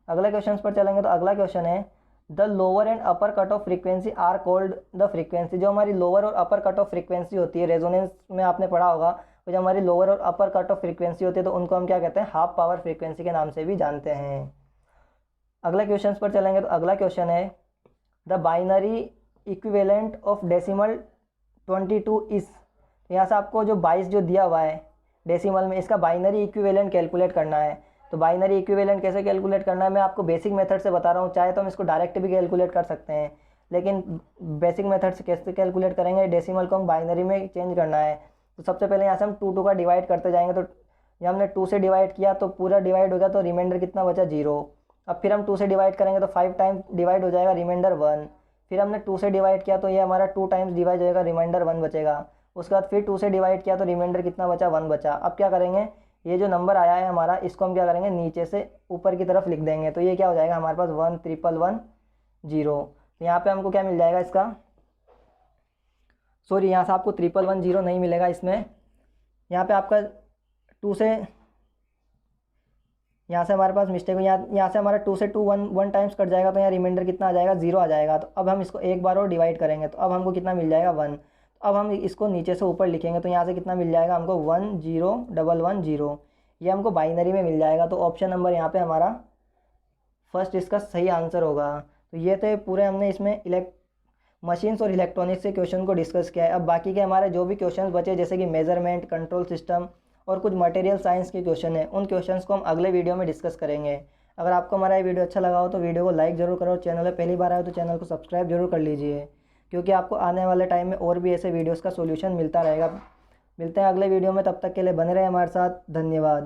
[SPEAKER 1] अगले क्वेश्चन पर चलेंगे। तो अगला क्वेश्चन है the lower and upper cut off frequency are called the frequency. जो हमारी लोअर और अपर कट ऑफ फ्रीक्वेंसी होती है, रेजोनेंस में आपने पढ़ा होगा, तो जो हमारी लोअर और अपर कट ऑफ फ्रीक्वेंसी होती है तो उनको हम क्या कहते हैं हाफ पावर फ्रीक्वेंसी के नाम से भी जानते हैं। अगले क्वेश्चन पर चलेंगे। तो अगला क्वेश्चन है the binary equivalent of decimal 22 is. यहाँ से आपको जो 22 जो दिया हुआ है डेसिमल में, इसका बाइनरी इक्विवेलेंट कैलकुलेट करना है। तो बाइनरी इक्विवेलेंट कैसे कैलकुलेट करना है, मैं आपको बेसिक मेथड से बता रहा हूँ। चाहे तो हम इसको डायरेक्ट भी कैलकुलेट कर सकते हैं, लेकिन बेसिक मेथड से कैसे कैलकुलेट करेंगे, डेसिमल को हम बाइनरी में चेंज करना है। तो सबसे पहले यहाँ से हम 2 का डिवाइड करते जाएंगे। तो जब हमने 2 से डिवाइड किया तो पूरा डिवाइड हो गया, तो रिमाइंडर कितना बचा 0। अब फिर हम 2 से डिवाइड करेंगे तो 5 टाइम डिवाइड हो जाएगा, रिमाइंडर 1। फिर हमने 2 से डिवाइड किया तो ये हमारा 2 टाइम्स डिवाइड हो जाएगा, रिमाइंडर 1 बचेगा। उसके बाद फिर 2 से डिवाइड किया तो रिमाइंडर कितना बचा 1 बचा। अब क्या करेंगे, ये जो नंबर आया है हमारा, इसको हम क्या करेंगे नीचे से ऊपर की तरफ लिख देंगे। तो ये क्या हो जाएगा हमारे पास 1110। तो यहाँ पे हमको क्या मिल जाएगा इसका, सॉरी यहाँ से आपको 1110 नहीं मिलेगा इसमें, यहाँ पे आपका 2 से, यहाँ से हमारे पास मिस्टेक हो, यहाँ से हमारा 2 से 2 1 टाइम्स कट जाएगा। तो यहाँ रिमाइंडर कितना आ जाएगा 0 आ जाएगा। तो अब हम इसको एक बार और डिवाइड करेंगे, तो अब हमको कितना मिल जाएगा 1। अब हम इसको नीचे से ऊपर लिखेंगे, तो यहाँ से कितना मिल जाएगा हमको 10110, ये हमको बाइनरी में मिल जाएगा। तो ऑप्शन नंबर यहाँ पे हमारा फर्स्ट इसका सही आंसर होगा। तो ये थे पूरे हमने इसमें मशीन्स और इलेक्ट्रॉनिक्स के क्वेश्चन को डिस्कस किया है। अब बाकी के हमारे जो भी क्वेश्चन बचे, जैसे कि मेजरमेंट, कंट्रोल सिस्टम और कुछ मटेरियल साइंस के क्वेश्चन हैं, उन क्वेश्चंस को हम अगले वीडियो में डिस्कस करेंगे। अगर आपको हमारा ये वीडियो अच्छा लगा हो तो वीडियो को लाइक ज़रूर करो, चैनल पर पहली बार आए तो चैनल को सब्सक्राइब जरूर कर लीजिए, क्योंकि आपको आने वाले टाइम में और भी ऐसे वीडियोस का सॉल्यूशन मिलता रहेगा। मिलते हैं अगले वीडियो में, तब तक के लिए बने रहे हमारे साथ। धन्यवाद।